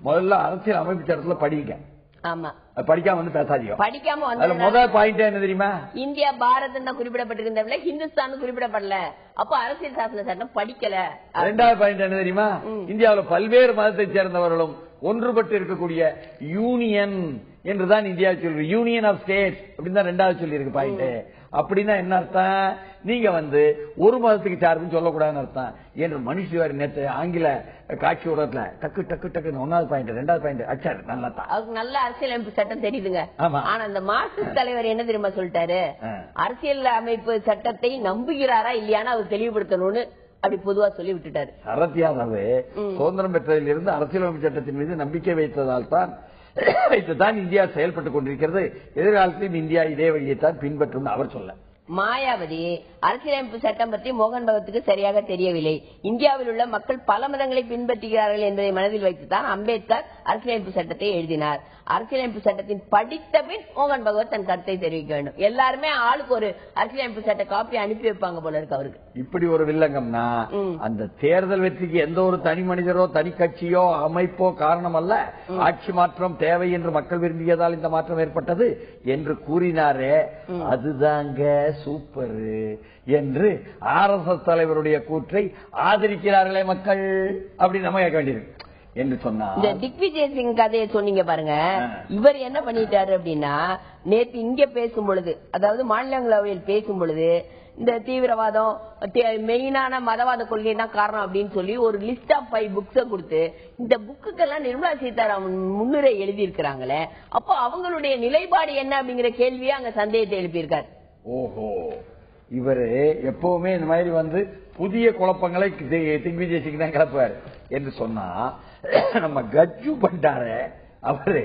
Speaker 2: முதல்ல அரசியல் அமைப்பு சட்டத்துல படிக்க. ஆமா, படிக்காம வந்து பேசாதீங்க. படிக்காம வந்து முதல் பாயிண்ட் என்ன தெரியுமா? இந்தியா பாரத் தான் குறிப்பிடப்பட்டிருக்கின்ற, ஹிந்துஸ்தான் குறிப்பிடப்படல. அப்ப அரசியல் சாசன சட்டம் படிக்கல. 2வது பாயிண்ட் என்ன தெரியுமா? இந்தியாவில் பல்வேறு மதத்தை சேர்ந்தவர்களும் ஒன்றுபட்டு இருக்கக்கூடிய யூனியன் என்றுதான் இந்தியா சொல்லு, யூனியன் ஆஃப் ஸ்டேட்ஸ் அப்படின்னு தான் 2வது சொல்லி இருக்கு பாயிண்ட். அப்படின்னா என்ன அர்த்தம்? நீங்க வந்து ஒரு மதத்துக்கு சார்புன்னு சொல்லக்கூடாதுன்னு அர்த்தம் என்று மணிஷ் திவாரி நேற்று ஆங்கில காட்சி ஊடகத்துல டக்கு டக்கு டக்கு 1வது பாயிண்ட் 2வது பாயிண்ட் அச்சாரு. நல்லா தான், அவருக்கு நல்ல அரசியலமைப்பு சட்டம் தெரியுதுங்க. ஆனா அந்த மார்க்சிஸ்ட் தலைவர் என்ன தெரியுமா சொல்லிட்டாரு? அரசியல் அமைப்பு சட்டத்தை நம்புகிறாரா இல்லையான்னு அவர் தெளிவுபடுத்தணும்னு அப்படி பொதுவா சொல்லி விட்டுட்டாரு. சரத் யாதவ் சுதந்திரம் பெற்றதில் இருந்து அரசியலமைப்பு சட்டத்தின் மீது நம்பிக்கை வைத்ததால் தான் இந்தியா செயல்பட்டுக் கொண்டிருக்கிறது, எதிர்காலத்திலும் இந்தியா இதே வழியைத்தான் பின்பற்றும் அவர் சொல்ல. மாயாவதி அரசியலமைப்பு சட்டம் பற்றி மோகன் பகத்துக்கு சரியாக தெரியவில்லை. இந்தியாவில் உள்ள மக்கள் பல மதங்களை பின்பற்றுகிறார்கள் என்பதை மனதில் வைத்துதான் அம்பேத்கர் அரசியலமைப்பு சட்டத்தை எழுதினார். அரசியலமைப்பு சட்டத்தின் படித்த பின் மோகன் பகவத் தன் கருத்தை தெரிவிக்க வேண்டும். எல்லாருமே ஆளுக்கு ஒரு அரசியலமைப்பு சட்ட காப்பி அனுப்பி வைப்பாங்க போல இருக்கு அவருக்கு. இப்படி ஒரு வில்லங்கம்னா அந்த தேர்தல் வெற்றிக்கு எந்த ஒரு தனி மனிதரோ தனி கட்சியோ அமைப்போ காரணம் அல்ல, ஆட்சி மாற்றம் தேவை என்று மக்கள் விரும்பியதால் இந்த மாற்றம் ஏற்பட்டது என்று கூறினாரே, அதுதாங்க சூப்பர் என்று RSS தலைவருடைய கூற்றை ஆதரிக்கிறார்களே மக்கள் அப்படின்னு நம்ம கேட்க வேண்டியிருக்கு என்று சொன்னார். இந்த திக்விஜய் சிங் கதையை சொன்னீங்க பாருங்க, இவர் என்ன பண்ணிட்டாரு அப்படின்னா, நேற்று இங்க பேசும் பொழுது, அதாவது மாநிலங்களவையில் பேசும் பொழுது, இந்த தீவிரவாதம் மெயினான மதவாத கொள்கை தான் காரணம் அப்படின்னு சொல்லி ஒரு லிஸ்ட் ஆஃப் 5 புக்ஸ கொடுத்து, இந்த புக்குக்கெல்லாம் நிர்மலா சீதாராமன் முன்னுரை எழுதி இருக்கிறாங்களே, அப்போ அவங்களுடைய நிலைப்பாடு என்ன அப்படிங்கிற கேள்வியே அங்க சந்தேகத்தை எழுப்பியிருக்காரு. ஓஹோ, இவரு எப்பவுமே இந்த மாதிரி வந்து புதிய குழப்பங்களை திக்விஜய் சிங் தான் கிளப்புவார் என்று சொன்னா, நம்ம கஜ்ஜு பண்டாரு அவரு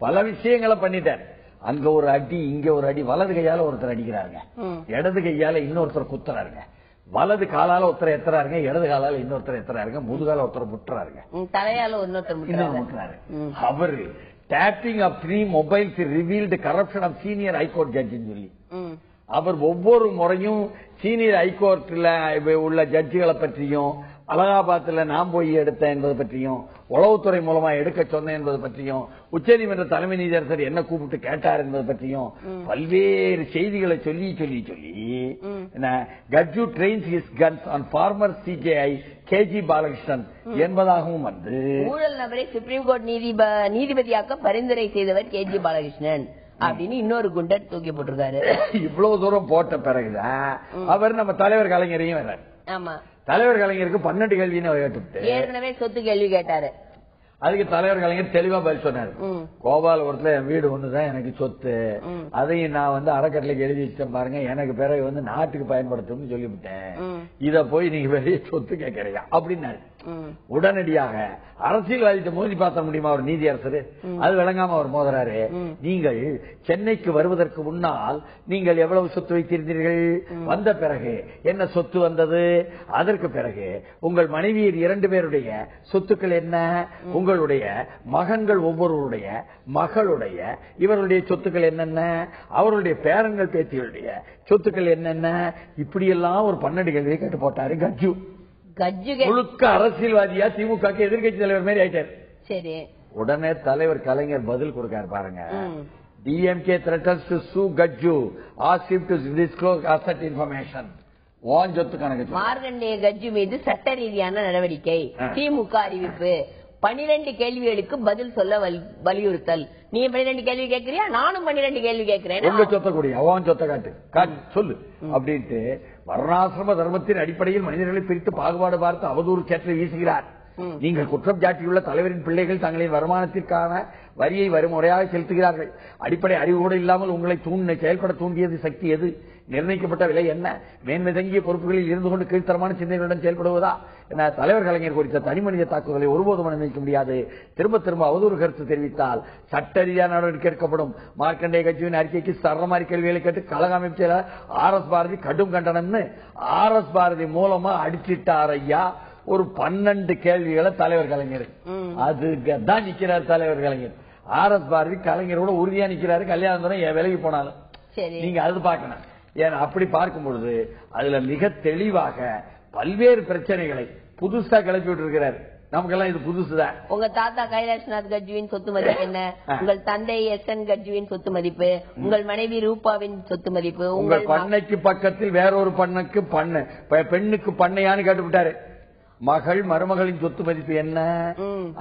Speaker 2: பல விஷயங்களை பண்ணிட்டார். அங்க ஒரு அடி, இங்க ஒரு அடி, வலது கையால ஒருத்தர் அடிக்கிறாருங்க, இடது கையால இன்னொருத்தர் குத்துறாருங்க, வலது காலால ஒருத்தர் எத்துறாருங்க, இடது காலால இன்னொருத்தர் எத்துறாருங்க, முதுகால ஒருத்தர் முட்டுறாருங்க,
Speaker 1: தலையால இன்னொருத்தர் முட்டுறாரு.
Speaker 2: அவரு tapping of 3 mobiles revealed corruption of senior high court judge சொல்லி அவர் ஒவ்வொரு முறையும் சீனியர் ஹைகோர்ட்ல உள்ள ஜட்ஜிகளை பற்றியும், அலகாபாத்ல நான் போய் எடுத்தேன் என்பது பற்றியும், உளவுத்துறை மூலமா எடுக்க சொன்னேன் என்பது பற்றியும், உச்சநீதிமன்ற தலைமை நீதியரசர் என்ன கூப்பிட்டு கேட்டார் என்பது பற்றியும் பல்வேறு செய்திகளை சொல்லி சொல்லி சொல்லி Katju trains his guns on former CJI KG Balakrishnan என்பதாகவும் வந்து
Speaker 1: ஊழல் நபரை சுப்ரீம் கோர்ட் நீதிபதியாக்க பரிந்துரை செய்தவர் கேஜி பாலகிருஷ்ணன் அப்படின்னு இன்னொரு குண்டர் தூக்கி போட்டிருக்காரு.
Speaker 2: இவ்வளவு தூரம் போட்ட பிறகுதான் அவர் நம்ம தலைவர் கலைஞரையும் வர்றாரு.
Speaker 1: ஆமா,
Speaker 2: தலைவர் கலைஞருக்கு 12 கேள்வின்னு கேட்டு
Speaker 1: ஏற்கனவே சொத்து கேள்வி கேட்டாரு.
Speaker 2: அதுக்கு தலைவர் கலைஞர் தெளிவா பதில் சொன்னாரு. கோபாலபுரத்துல என் வீடு ஒண்ணுதான் எனக்கு சொத்து, அதையும் நான் வந்து அறக்கட்டளைக்கு எழுதி வச்சிட்டேன் பாருங்க, எனக்கு பிறகு வந்து நாட்டுக்கு பயன்படுத்தும்னு சொல்லிவிட்டேன், இத போய் நீங்க வெளியே சொத்து கேட்கறியா அப்படின்னாரு. உடனடியாக அரசியல்வாதிட்ட மோதி பார்த்த முடியுமா ஒரு நீதியரசர்? அது விளங்காம அவர் மோதுறாரு. நீங்கள் சென்னைக்கு வருவதற்கு முன்னால் நீங்கள் எவ்வளவு சொத்து வைத்திருந்தீர்கள், வந்த பிறகு என்ன சொத்து வந்தது, அதற்கு பிறகு உங்கள் மனைவியர் 2 பேருடைய சொத்துக்கள் என்ன, உங்களுடைய மகன்கள் ஒவ்வொருவருடைய மகளுடைய இவருடைய சொத்துக்கள் என்னென்ன, அவருடைய பேரன்கள் பேத்திகளுடைய சொத்துக்கள் என்னென்ன, இப்படியெல்லாம் ஒரு 12 கேள்வியை கேட்டு போட்டாரு கஜ்ஜு. முழுக்க அரசியல்வாதியா திமுக எதிர்கட்சி தலைவர் மாதிரி ஆயிட்டாரு. சரி, உடனே தலைவர் கலைஞர் பதில் கொடுக்காரு பாருங்க. DMK threatens to sue Gajju, ask him to disclose asset information. சொத்து கணக்கு
Speaker 1: மார்கண்டேய கஜ்ஜு மீது சட்ட ரீதியான நடவடிக்கை. திமுக அறிவிப்பு. 12 கேள்விகளுக்கு பதில் சொல்ல வலியுறுத்தல். நீ 12 கேள்வி கேட்கறியா, நானும் 12 கேள்வி கேட்கிறேன்.
Speaker 2: உங்க சொத்த கூடிய அவன் சொத்த காட்டு சொல்லு அப்படின்ட்டு வர்ணாசிரம தர்மத்தின் அடிப்படையில் மனிதர்களை பிரித்து பாகுபாடு பார்த்து அவதூறு சேற்றை வீசுகிறார். நீங்கள் குற்றம் சாட்டியுள்ள தலைவரின் பிள்ளைகள் தங்களின் வருமானத்திற்கான வரியை வறுமுறையாக செலுத்துகிறார்கள். அடிப்படை அறிவு கூட இல்லாமல் உங்களை செயல்பட தூண்டியது சக்தி எது? நிர்ணயிக்கப்பட்ட விலை என்ன? மேன்மை தங்கிய பொறுப்புகளில் இருந்து கொண்டு கீழ்த்தரமான சிந்தனைகளுடன் செயல்படுவதா? என தலைவர் கலைஞர் குறித்த தனிமனித தாக்குதலை ஒருபோதும் அனுமதிக்க முடியாது. திரும்ப திரும்ப அவதூறு கருத்து தெரிவித்தால் சட்ட ரீதியான நடவடிக்கை எடுக்கப்படும். மார்க்கண்டேய கட்சியின் அறிக்கைக்கு சரமாரி கேள்விகளை கேட்டு கழக அமைச்சர் RS பாரதி கடும் கண்டனம்னு RS பாரதி மூலமா அடிச்சிட்டார் ஐயா. ஒரு 12 கேள்விகளை தலைவர் கலைஞர் அதுதான் நிக்கிறார். தலைவர் கலைஞர் RS பாரதி கலைஞரோட உறுதியா நிக்கிறாரு. கல்யாணம் விலகி போனாலும் நீங்க அது பார்க்கணும். ஏன்னா அப்படி பார்க்கும் பொழுது அதுல மிக தெளிவாக பல்வேறு பிரச்சனைகளை புதுசா கிளப்பி விட்டு இருக்கிறார். நமக்கெல்லாம் இது புதுசுதான்.
Speaker 1: உங்க தாத்தா கைலாஷ்நாத் கட்ஜுவின் சொத்து மதிப்பு என்ன? உங்கள் தந்தை SN கட்ஜுவின் சொத்து மதிப்பு, உங்கள் மனைவி ரூபாவின் சொத்து மதிப்பு,
Speaker 2: உங்கள் பண்ணைக்கு பக்கத்தில் வேறொரு பெண்ணுக்கு பண்ணையான்னு கேட்டுவிட்டாரு. மகள் மருமகளின் சொத்து மதிப்பு என்ன?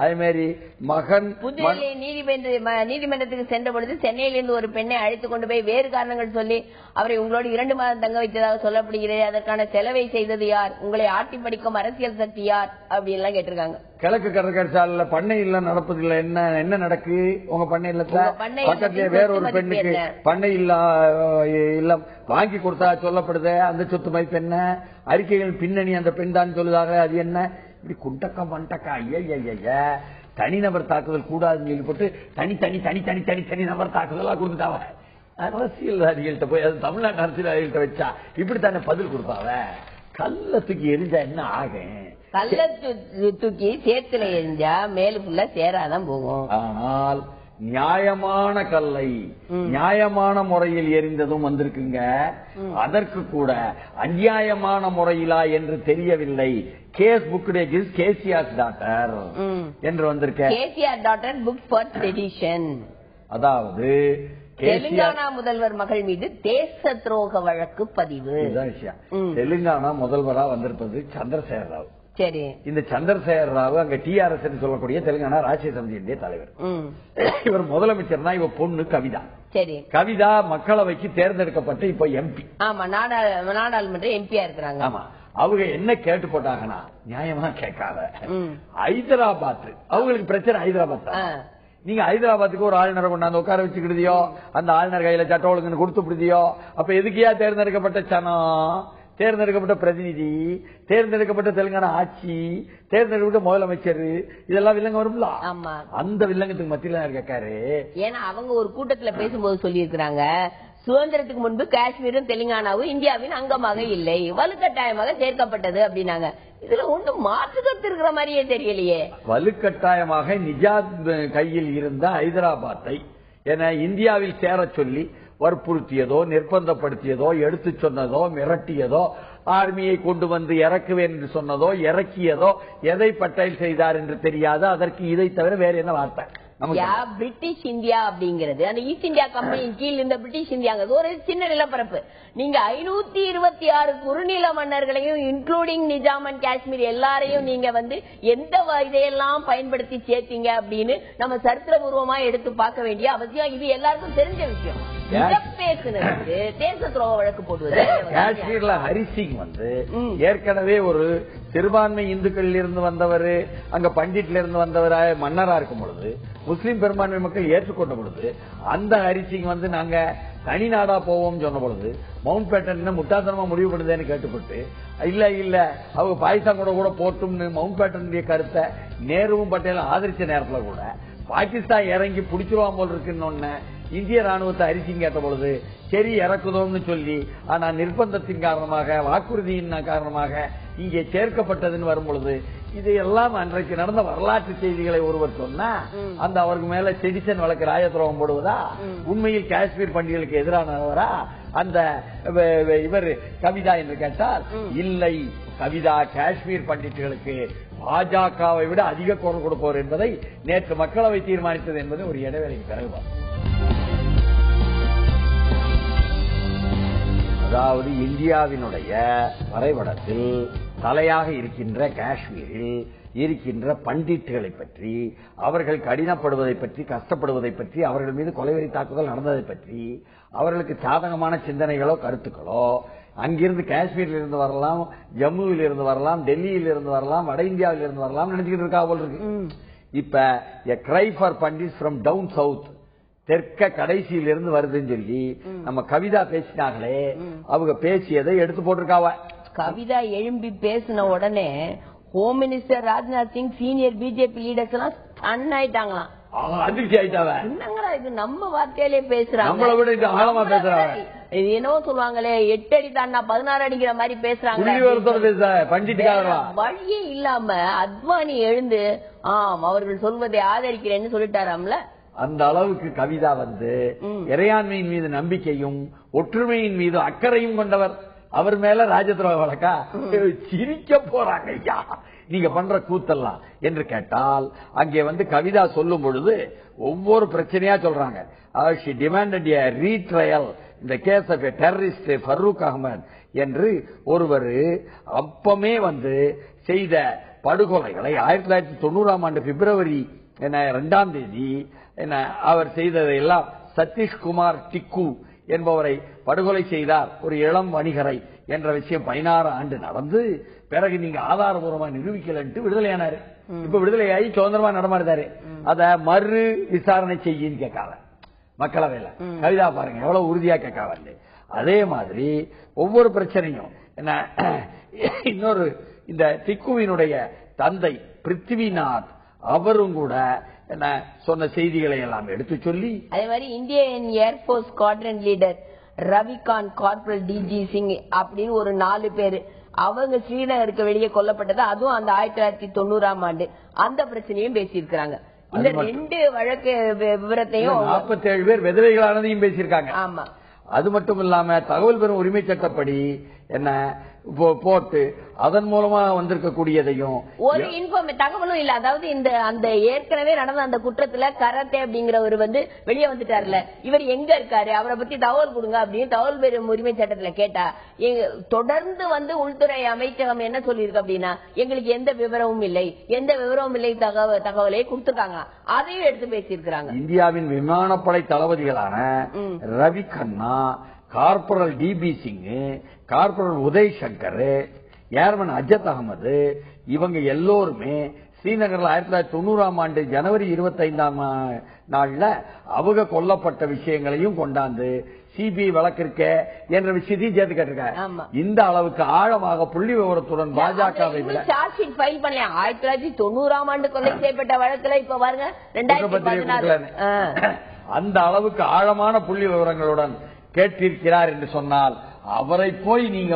Speaker 2: அதே மாதிரி மகன்
Speaker 1: புதுதில்லி நீதிமன்றத்துக்கு சென்ற பொழுது சென்னையிலிருந்து ஒரு பெண்ணை அழைத்துக் கொண்டு போய் வேறு காரணங்கள் சொல்லி அவரை உங்களோடு 2 மாதம் தங்க வைத்ததாக சொல்லப்படுகிறது. அதற்கான செலவை செய்தது யார்? உங்களை ஆட்டி படிக்கும் அரசியல் சக்தி யார்? அப்படி எல்லாம் கேட்டிருக்காங்க.
Speaker 2: கிழக்கு கடற்கரை சாலையில பண்ணை இல்லம் நடப்பதில்லை. என்ன நடக்கு உங்க பண்ணை இல்லத்துல? பக்கத்துல வேற ஒரு பெண்ணுக்கு பண்ணை இல்லம் வாங்கி கொடுத்தா சொல்லப்படுது. அந்த சொத்து மதிப்பு என்ன? அறிக்கைகள் பின்னணி அந்த பெண் தான் சொல்லுதாக. அது என்ன? இப்படி குண்டக்கா மண்டக்கா ஐயா தனிநபர் தாக்குதல் கூடாதுன்னு சொல்லி போட்டு தனி தனி தனி தனி தனி தனி நபர் தாக்குதலா கொடுத்துட்டாவ. அரசியல்வாதிகள்கிட்ட போய் அது தமிழ்நாட்டு அரசியல்வாதிகள்கிட்ட வச்சா இப்படித்தானே பதில் கொடுப்பாவ. கல்ல தூக்கி எரிஞ்சா என்ன ஆகும்?
Speaker 1: கல்ல தூக்கி சேத்துல எரிஞ்சா மேலுக்குள்ள சேராதான் போகும்.
Speaker 2: ஆனால் நியாயமான கல்லை நியாயமான முறையில் எரிந்ததும் வந்திருக்குங்க. அதற்கு கூட அநியாயமான முறையிலா என்று தெரியவில்லை. கேஸ் புக் கேசிஆர் டாட்டர் என்று வந்திருக்க.
Speaker 1: KCR daughter book for sedition.
Speaker 2: அதாவது
Speaker 1: தெலுங்கானா முதல்வர் மகள் மீது தேச துரோக வழக்கு பதிவு.
Speaker 2: தெலுங்கானா முதல்வரா வந்திருப்பது சந்திரசேகர ராவ்.
Speaker 1: சரி,
Speaker 2: இந்த சந்திரசேகர ராவ் அங்க TRS சொல்லக்கூடிய தெலுங்கானா ராஷ்டிரிய சமிதியினுடைய தலைவர். இவர் முதலமைச்சர்னா இவ பொண்ணு கவிதா.
Speaker 1: சரி,
Speaker 2: கவிதா மக்களவைக்கு தேர்ந்தெடுக்கப்பட்டு இப்ப MP.
Speaker 1: ஆமா, நாடாளுமன்ற எம்பியா இருக்கிறாங்க.
Speaker 2: ஆமா, அவங்க என்ன கேட்டு போட்டாங்கன்னா நியாயமா கேட்காத. ஹைதராபாத் அவங்களுக்கு பிரச்சனை. ஹைதராபாத் நீங்க ஹைதராபாத்துக்கு ஒரு ஆளுநரை கொண்டாந்து உட்கார வச்சுக்கிடுதியோ, அந்த ஆளுநர் கையில சட்ட ஒழுங்குன்னு கொடுத்துடுதியோ, அப்ப எதுக்கியா தேர்ந்தெடுக்கப்பட்ட சனம், தேர்ந்தெடுக்கப்பட்ட பிரதிநிதி, தேர்ந்தெடுக்கப்பட்ட தெலுங்கானா ஆட்சி, தேர்ந்தெடுக்கப்பட்ட முதலமைச்சர், இதெல்லாம் வில்லங்க வரும்ல. அந்த வில்லங்கத்துக்கு மத்தியில கேட்காரு.
Speaker 1: ஏன்னா அவங்க ஒரு கூட்டத்துல பேசும்போது சொல்லி இருக்கிறாங்க, சுதந்திரத்துக்கு முன்பு காஷ்மீரும் தெலுங்கானாவும் இந்தியாவின் அங்கமாக இல்லை, வலுக்கட்டாயமாக சேர்க்கப்பட்டது அப்படின்னாங்க. இதுல ஒன்றும் மாற்றுக்கருத்து இருக்கிற மாதிரியே தெரியலையே.
Speaker 2: வலுக்கட்டாயமாக நிஜாத் கையில் இருந்த ஹைதராபாத்தை என இந்தியாவில் சேர சொல்லி வற்புறுத்தியதோ, நிர்பந்தப்படுத்தியதோ, எடுத்து சொன்னதோ, மிரட்டியதோ, ஆர்மியை கொண்டு வந்து இறக்குவேன் என்று சொன்னதோ, இறக்கியதோ, எதை பட்டேல் செய்தார் என்று தெரியாது. அதற்கு இதை தவிர வேற என்ன வார்த்தை?
Speaker 1: பிரிட்டிஷ் இந்தியா அப்படிங்கிறது அந்த ஈஸ்ட் இந்தியா கம்பெனியின் கீழ் இருந்த பிரிட்டிஷ் இந்தியாங்கிறது ஒரு சின்ன நிலப்பரப்பு. நீங்க 526 குறுநில மன்னர்களையும் இன்க்ளூடிங் நிஜாம் அண்ட் காஷ்மீர் எல்லாரையும் நீங்க வந்து எந்த இதையெல்லாம் பயன்படுத்தி சேர்த்தீங்க அப்படின்னு நம்ம சரித்திரபூர்வமா எடுத்து பார்க்க வேண்டிய அவசியம். இது எல்லாருக்கும் தெரிஞ்ச விஷயம். தேச துரோக வழக்கு போடுவது.
Speaker 2: காஷ்மீர்ல ஹரிசிங் வந்து ஏற்கனவே ஒரு சிறுபான்மை இந்துக்களில் இருந்து வந்தவர், அங்க பண்டிட்ல இருந்து வந்தவர் மன்னரா இருக்கும் பொழுது முஸ்லீம் பெரும்பான்மை மக்கள் ஏற்றுக்கொண்ட பொழுது அந்த ஹரிசிங் வந்து நாங்க தனி நாடா போவோம் சொன்ன பொழுது மவுண்ட் பேட்டன் முட்டாத்தனமா முடிவு பண்ணுதேன்னு கேட்டுப்பட்டு இல்ல இல்ல அவங்க பாகிஸ்தான் கூட போட்டும்னு மவுண்ட் பேட்டனுடைய கருத்தை நேருவும் பட்டேலும் ஆதரிச்ச நேரத்துல கூட பாகிஸ்தான் இறங்கி பிடிச்சிருவான் போல் இருக்குன்னு இந்திய ராணுவத்தை ஹரிசிங் கேட்ட பொழுது சரி இறக்குதோம்னு சொல்லி, ஆனா நிர்பந்தத்தின் காரணமாக, வாக்குறுதியின் காரணமாக இங்கே சேர்க்கப்பட்டதுன்னு வரும் பொழுது இதையெல்லாம் அன்றைக்கு நடந்த வரலாற்று செய்திகளை ஒருவர் சொன்னா அந்த அவருக்கு மேல செடிசன் வழக்கு ராஜதுரோகம் போடுவதா? உண்மையில் காஷ்மீர் பண்டிகைகளுக்கு எதிரானவரா அந்த இவர் கவிதா என்று கேட்டால் இல்லை, கவிதா காஷ்மீர் பண்டிட்டுகளுக்கு பாஜகவை விட அதிக குரல் கொடுப்பவர் என்பதை நேற்று மக்களவை தீர்மானித்தது என்பது ஒரு இடைவேளைக்கு பிறகு. அதாவது இந்தியாவினுடைய வரைபடத்தில் தலையாக இருக்கின்ற காஷ்மீரில் இருக்கின்ற பண்டிட்டுகளை பற்றி, அவர்கள் கடினப்படுவதை பற்றி, கஷ்டப்படுவதை பற்றி, அவர்கள் மீது கொலைவெறி தாக்குதல் நடந்ததை பற்றி, அவர்களுக்கு சாதகமான சிந்தனைகளோ கருத்துக்களோ அங்கிருந்து காஷ்மீரில் இருந்து வரலாம், ஜம்முவில் இருந்து வரலாம், டெல்லியில் இருந்து வரலாம், வட இந்தியாவில் இருந்து வரலாம் நினைச்சுக்கிட்டு இருக்கா போல் இருக்கு. இப்ப a cry for pandits from down south, தெற்க கடைசியில இருந்து வருதுன்னு சொல்லி நம்ம கவிதா பேசினாங்களே, அவங்க பேசியதை எடுத்து போட்டிருக்காவ.
Speaker 1: கவிதா எழும்பி பேசின உடனே home minister Rajnath Singh, senior BJP leaders எல்லாம் ஸ்டன் ஆயிட்டாங்களாம்,
Speaker 2: அதிர்ச்சி ஆயிட்டாவ.
Speaker 1: என்னங்களா இது நம்ம வார்த்தையிலே பேசுறாங்க,
Speaker 2: நம்மளை விட இது ஆழமா பேசுறாங்க.
Speaker 1: இது என்னவோ சொல்லுவாங்களே 8 அடி தாண்டா 16 அடிக்கிற மாதிரி பேசுறாங்க. வழியே இல்லாம அத்வானி எழுந்து அவர்கள் சொல்வதை ஆதரிக்கிறேன்னு சொல்லிட்டாராம்ல.
Speaker 2: அந்த அளவுக்கு கவிதா வந்து இறையாண்மையின் மீது நம்பிக்கையும் ஒற்றுமையின் மீது அக்கறையும் கொண்டவர். அவர் மேல ராஜதுரோக வழக்கா? சிரிக்க போறாங்க ஐயா நீங்க பண்ற கூத்தெல்லாம் என்று கேட்டால், அங்கே வந்து கவிதா சொல்லும் பொழுது ஒவ்வொரு பிரச்சனையா சொல்றாங்க. she demanded a retrial in the case of a terrorist Farooq Ahmed என்று ஒருவர் அப்பமே வந்து செய்த படுகொலைகளை 1990ஆம் ஆண்டு பிப்ரவரி 2ஆம் தேதி அவர் செய்ததையெல்லாம் சதீஷ்குமார் டிக்கு என்பவரை படுகொலை செய்தார், ஒரு இளம் வணிகரை என்ற விஷயம் 16 ஆண்டு நடந்து பிறகு நீங்க ஆதாரபூர்வமா நிரூபிக்கலன்ட்டு விடுதலையானாரு. இப்ப விடுதலையாகி சுதந்திரமா நடமாடுதாரு. அத மறு விசாரணை செய்யின்னு கேட்காத மக்களவையில. கவிதா பாருங்க எவ்வளவு உறுதியா கேட்காது. அதே மாதிரி ஒவ்வொரு பிரச்சனையும் என்ன, இன்னொரு இந்த டிக்குவினுடைய தந்தை பிருத்திவிநாத் அவரும் கூட என்ன சொன்ன செய்திகளை எல்லாம் எடுத்து சொல்லி,
Speaker 1: அதே மாதிரி Indian air force squadron leader Ravikant, corporal DG Singh அப்படின்னு ஒரு 4 பேரு அவங்க ஸ்ரீநகருக்கு வெளியே கொல்லப்பட்டது, அதுவும் அந்த 1990ஆம் ஆண்டு அந்த பிரச்சனையும் பேசியிருக்காங்க. இந்த 2 வழக்கு விவரத்தையும்
Speaker 2: 47 பேர் விதவைகளானதையும் பேசியிருக்காங்க.
Speaker 1: ஆமா,
Speaker 2: அது மட்டும் இல்லாம தகவல் பெறும் உரிமை சட்டப்படி என்ன போட்டு அதன் மூலமா வந்திருக்கக்கூடியதையும்
Speaker 1: ஒரு தகவலும் இல்ல. அதாவது இந்த அந்த ஏற்கனவே நடந்த அந்த குற்றத்துல கராத்தே அப்படிங்கிறவர் வந்து வெளியே வந்துட்டார்ல, இவர் எங்க இருக்காரு, அவரை பத்தி தகவல் கொடுங்க அப்படின்னு தகவல் பெறும் உரிமை சட்டத்துல கேட்டா தொடர்ந்து வந்து உள்துறை அமைச்சகம் என்ன சொல்லிருக்கு அப்படின்னா, எங்களுக்கு எந்த விவரமும் இல்லை, எந்த விவரமும் இல்லை தகவலை கொடுத்துருக்காங்க. அதையும் எடுத்து பேசியிருக்கிறாங்க.
Speaker 2: இந்தியாவின் விமானப்படை தளபதிகளான Ravi Khanna, corporal DP Singh, corporal Uday Shankar, airman Ajad Ahmed, இவங்க எல்லோருமே ஸ்ரீநகர்ல 1990ஆம் ஆண்டு ஜனவரி 25ஆம் நாள்ல அவங்க கொல்லப்பட்ட விஷயங்களையும் கொண்டாந்து சிபிஐ வழக்கிருக்க என்ற விஷயத்தையும் சேர்த்து கேட்டிருக்காங்க. இந்த அளவுக்கு ஆழமாக புள்ளி விவரத்துடன் பாஜகவை விட
Speaker 1: 1990 கொலை செய்யப்பட்ட வழக்குல இப்ப பாருங்க 2016
Speaker 2: அந்த அளவுக்கு ஆழமான புள்ளி விவரங்களுடன் கேட்டிருக்கிறார் என்று சொன்னால் அவரை போய் நீங்க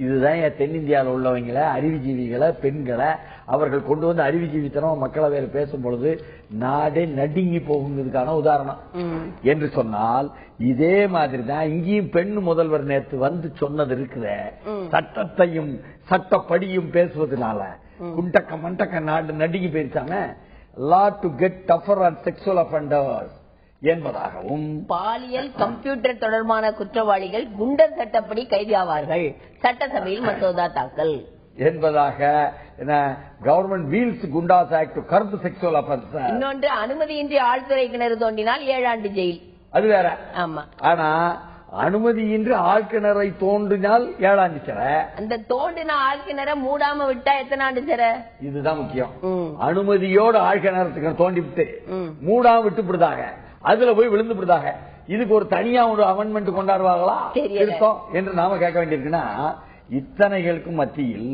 Speaker 2: இதுதான் தென்னிந்தியாவில் உள்ளவங்களை அறிவுஜீவிகளை பெண்களை அவர்கள் கொண்டு வந்து அறிவுஜீவித்தனம் மக்களவையில் பேசும் பொழுது நாடே நடுங்கி போகுங்கிறதுக்கான உதாரணம் என்று சொன்னால் இதே மாதிரி தான் இங்கேயும் பெண் முதல்வர் நேற்று சொன்னது இருக்கிற சட்டத்தையும் சட்டப்படியும் பேசுவதனால குண்டக்க மண்டக்க நாடு நடுங்கி போயிருச்சாங்க. Law to get tougher on sexual offenders என்பதாகவும்
Speaker 1: பாலியல் கம்ப்யூட்டர் தொடர்பான குற்றவாளிகள் குண்டர் சட்டப்படி கைதாவார்கள், சட்டசபையில் மசோதா தாக்கல்
Speaker 2: என்பதாக கவர்மெண்ட் வீல்ஸ் குண்டாஸ் ஆக்ட் கருப்பு செக்சுவல் அஃபென்ஸ்.
Speaker 1: இன்னொன்று அனுமதியின்றி ஆழ்துறை கிணறு தோண்டினால் 7 ஆண்டு ஜெயில்.
Speaker 2: அது வேற.
Speaker 1: ஆமா.
Speaker 2: ஆனா அனுமதியின்றி ஆழ்கிணறை தோண்டினால் 7 ஆண்டு சிறை.
Speaker 1: அந்த தோண்டின ஆழ்கிணற மூடாம விட்டா எத்தனை ஆண்டு சிறை?
Speaker 2: இதுதான் முக்கியம். அனுமதியோடு ஆழ்கிணறத்துக்கு தோண்டி விட்டு மூடாம விட்டு விடுதாக, அதுல போய் விழுந்து விடுதாக. இதுக்கு ஒரு தனியா ஒரு அமெண்ட்மெண்ட் கொண்டாடுவாங்களா என்று நாம கேட்க வேண்டியிருக்குன்னா, இத்தனைகளுக்கும் மத்தியில்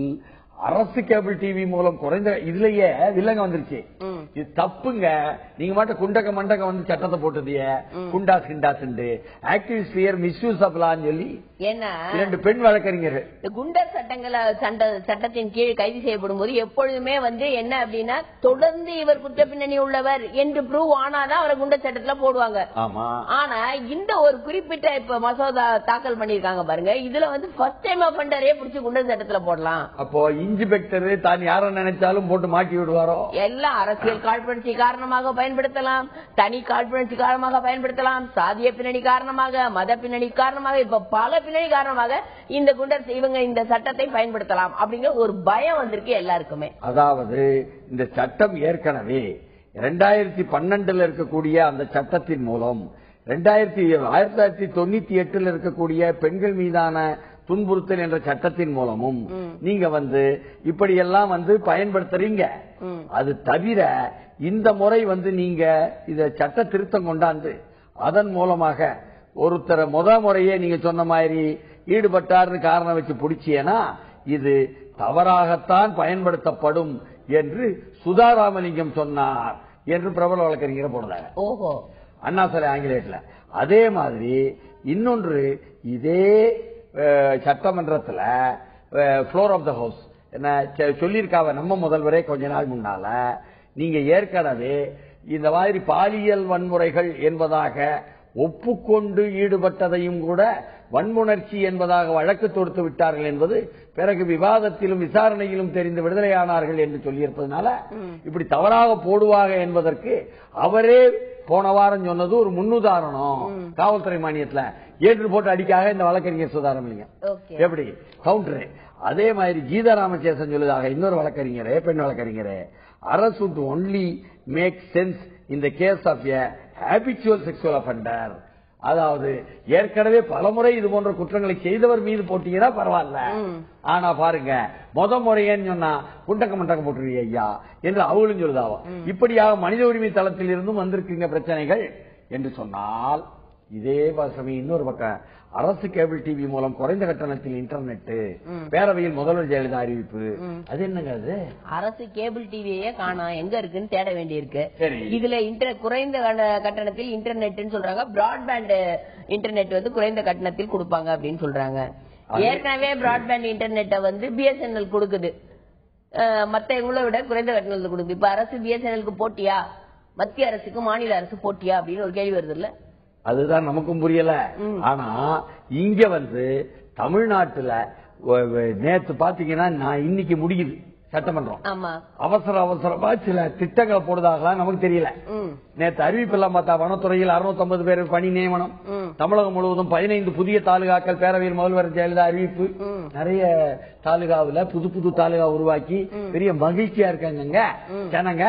Speaker 2: அரசு கேபிள் டிவி மூலம் குறைந்த இதுலயே வில்லங்க வந்துருச்சு. இது தப்புங்க. நீங்க மட்டும் குண்டக்க மண்டக்க சட்டத்தை போட்டதைய குண்டாஸ் கிண்டாஸ் ஆக்டிவிஸ்ட் மிஸ்யூஸ் ஆஃப் லான்னு சொல்லி 2 பெண் வழக்கறிஞர்கள்
Speaker 1: குண்டர் சட்டத்தின் கீழ் கைது செய்யப்படும் போது எப்பொழுதுமே என்ன அப்படின்னா தொடர்ந்து இவர் குற்ற பின்னணி உள்ளவர் என்று ப்ரூவ் ஆனாதான் அவரை குண்டர் சட்டத்துல போடுவாங்க. ஆனா இந்த ஒரு குறிப்பிட்ட இப்ப மசோதா தாக்கல் பண்ணிருக்காங்க பாருங்க, இதுல ஃபர்ஸ்ட் டைம் அஃபெண்டரே பிடிச்சி குண்டர் சட்டத்துல போடலாம்.
Speaker 2: அப்போ இன்ஸ்பெக்டர் தான் யார நினைச்சாலும் போட்டு மாட்டி விடுவாரோ?
Speaker 1: எல்லாம் அரசியல் காழ்ப்புணர்ச்சி காரணமாக பயன்படுத்தலாம், தனி காழ்ப்புணர்ச்சி காரணமாக பயன்படுத்தலாம், சாதிய பின்னணி காரணமாக, மத பின்னணி காரணமாக, இப்ப பல பின்னணி காரணமாக இந்த குண்டர் இவங்க இந்த சட்டத்தை பயன்படுத்தலாம் அப்படிங்கிற ஒரு பயம் வந்திருக்கு எல்லாருக்குமே.
Speaker 2: அதாவது இந்த சட்டம் ஏற்கனவே 2012 இருக்கக்கூடிய அந்த சட்டத்தின் மூலம் 1998 இருக்கக்கூடிய பெண்கள் மீதான துன்புறுத்தல் என்ற சட்டத்தின் மூலமும் நீங்க இப்படி எல்லாம் பயன்படுத்துறீங்க. அது தவிர இந்த முறை நீங்க இத சட்ட திருத்தம் கொண்டாந்து அதன் மூலமாக ஒருத்தர முறையே நீங்க சொன்ன மாதிரி ஈடுபட்டார்னு காரணம் வச்சு பிடிச்சியனா இது தவறாகத்தான் பயன்படுத்தப்படும் என்று சுதாராமலிங்கம் சொன்னார் என்று பிரபல வழக்கறிஞர் போடுறாங்க.
Speaker 1: ஓஹோ,
Speaker 2: அண்ணா சிலை ஆங்கிலேயத்துல. அதே மாதிரி இன்னொன்று இதே சட்டமன்றத்தில் ஃப்ளோர் ஆஃப் த ஹவுஸ் என்ன சொல்லியிருக்காவ நம்ம முதல்வரே கொஞ்ச நாள் முன்னால, நீங்க ஏற்கனவே இந்த மாதிரி பாலியல் வன்முறைகள் என்பதாக ஒப்புக்கொண்டு ஈடுபட்டதையும் கூட வன்முணர்ச்சி என்பதாக வழக்கு தொடுத்து விட்டார்கள் என்பது பிறகு விவாதத்திலும் விசாரணையிலும் தெரிந்து விடுதலையானார்கள் என்று சொல்லியிருப்பதனால இப்படி தவறாக போடுவாங்க என்பதற்கு அவரே போன வாரம் சொன்னது ஒரு முன்னுதாரணம். காவல்துறை மானியத்தில் ஏற்று போட்டு அடிக்காக இந்த வழக்கறிஞர் சுதாரமில்லைங்க எப்படி கவுண்டரு. அதே மாதிரி கீதா ராமசேஷன் சொல்லுதாக இன்னொரு வழக்கறிஞரே, பெண் வழக்கறிஞரே, அரசு ஒன்லி மேக் சென்ஸ் இந்த case of a habitual sexual offender. அதாவது ஏற்கனவே பலமுறை இது போன்ற குற்றங்களை செய்தவர் மீது போட்டீங்கன்னா பரவாயில்ல, ஆனா பாருங்க முறையன்னு சொன்னா குண்டக்க மண்டக்க போட்டுருவீங்க ஐயா என்று அவங்களும் சொல்லுதாவோ. இப்படியாக மனித உரிமை தளத்தில் இருந்தும் வந்திருக்கீங்க பிரச்சனைகள் என்று சொன்னால், இதே சமயம் இன்னொரு பக்கம் அரசு கேபிள் டிவி மூலம் குறைந்த கட்டணத்தில் இன்டர்நெட், பேரவையில் முதல்வர் ஜெயலலிதா அறிவிப்பு. அது என்னங்க? அது
Speaker 1: அரசு கேபிள் டிவியே காணா, எங்க இருக்குன்னு தேட வேண்டியிருக்கு. இதுல குறைந்த கட்டணத்தில் இன்டர்நெட் சொல்றாங்க, பிராட்பேண்ட் இன்டர்நெட் குறைந்த கட்டணத்தில் கொடுப்பாங்க அப்படின்னு சொல்றாங்க. ஏற்கனவே பிராட்பேண்ட் இன்டர்நெட்டை பிஎஸ்என்எல் கொடுக்குது, மத்த எங்களை விட குறைந்த கட்டணத்தில் கொடுக்குது. இப்ப அரசு பிஎஸ்என்எலுக்கு போட்டியா, மத்திய அரசுக்கு மாநில அரசு போட்டியா அப்படின்னு ஒரு கேள்வி வருது இல்ல?
Speaker 2: அதுதான் நமக்கும் புரியல. ஆனா இங்க தமிழ்நாட்டுல நேத்து பாத்தீங்கன்னா நான் இன்னைக்கு முடியுது சட்டமன்றம், அவசரமா சில திட்டங்களை போடுதாங்களா நமக்கு தெரியல. நேற்று அறிவிப்பு எல்லாம் பார்த்தா வனத்துறையில் 650 பேர் பணி நியமனம், தமிழகம் முழுவதும் 15 புதிய தாலுகாக்கள், பேரவையில் முதல்வர் ஜெயலலிதா அறிவிப்பு. நிறைய தாலுகாவில் புது தாலுகா உருவாக்கி பெரிய மகிழ்ச்சியா இருக்காங்க ஜனங்க.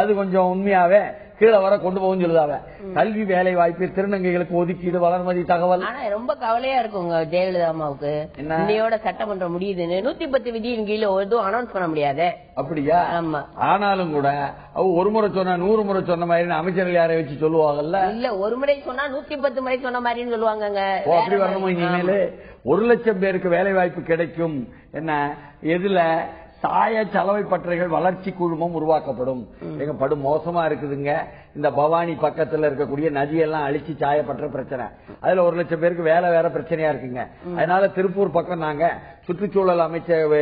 Speaker 2: அது கொஞ்சம் உண்மையாவே கீழே வர கொண்டு போகும் சொல்லுதாவ. கல்வி வேலை வாய்ப்பு திருநங்கைகளுக்கு ஒதுக்கீடு வளர்மதி தகவல்.
Speaker 1: ஆனா ரொம்ப கவலையா இருக்குங்க ஜெயலலிதா அம்மாவுக்கு. இன்னையோட சட்டமன்றம் முடியுதுன்னு 110 விதியின் கீழே எதுவும் அனௌன்ஸ் பண்ண முடியாது.
Speaker 2: அப்படியா? ஆமா. ஆனாலும் கூட அவ ஒரு முறை சொன்னா 100 முறை சொன்ன மாதிரி அமைச்சர்கள் யாரை வச்சு சொல்லுவாங்கல்ல. இல்ல
Speaker 1: ஒரு முறை சொன்னா 110 முறை சொன்ன மாதிரின்னு சொல்லுவாங்க.
Speaker 2: அப்படி வரணுமா? இனிமேல் 1 லட்சம் பேருக்கு வேலை வாய்ப்பு கிடைக்கும். என்ன எதுல சாய சலவை பட்டறைகள் வளர்ச்சி குழுமம் உருவாக்கப்படும். எங்க படு மோசமா இருக்குதுங்க. இந்த பவானி பக்கத்துல இருக்கக்கூடிய நதியெல்லாம் அழிச்சு சாயப்பட்ட பிரச்சனை. அதுல 1 லட்சம் பேருக்கு வேலை வேற பிரச்சனையா இருக்குங்க. அதனால திருப்பூர் பக்கம் நாங்க சுற்றுச்சூழல் அமைச்சர்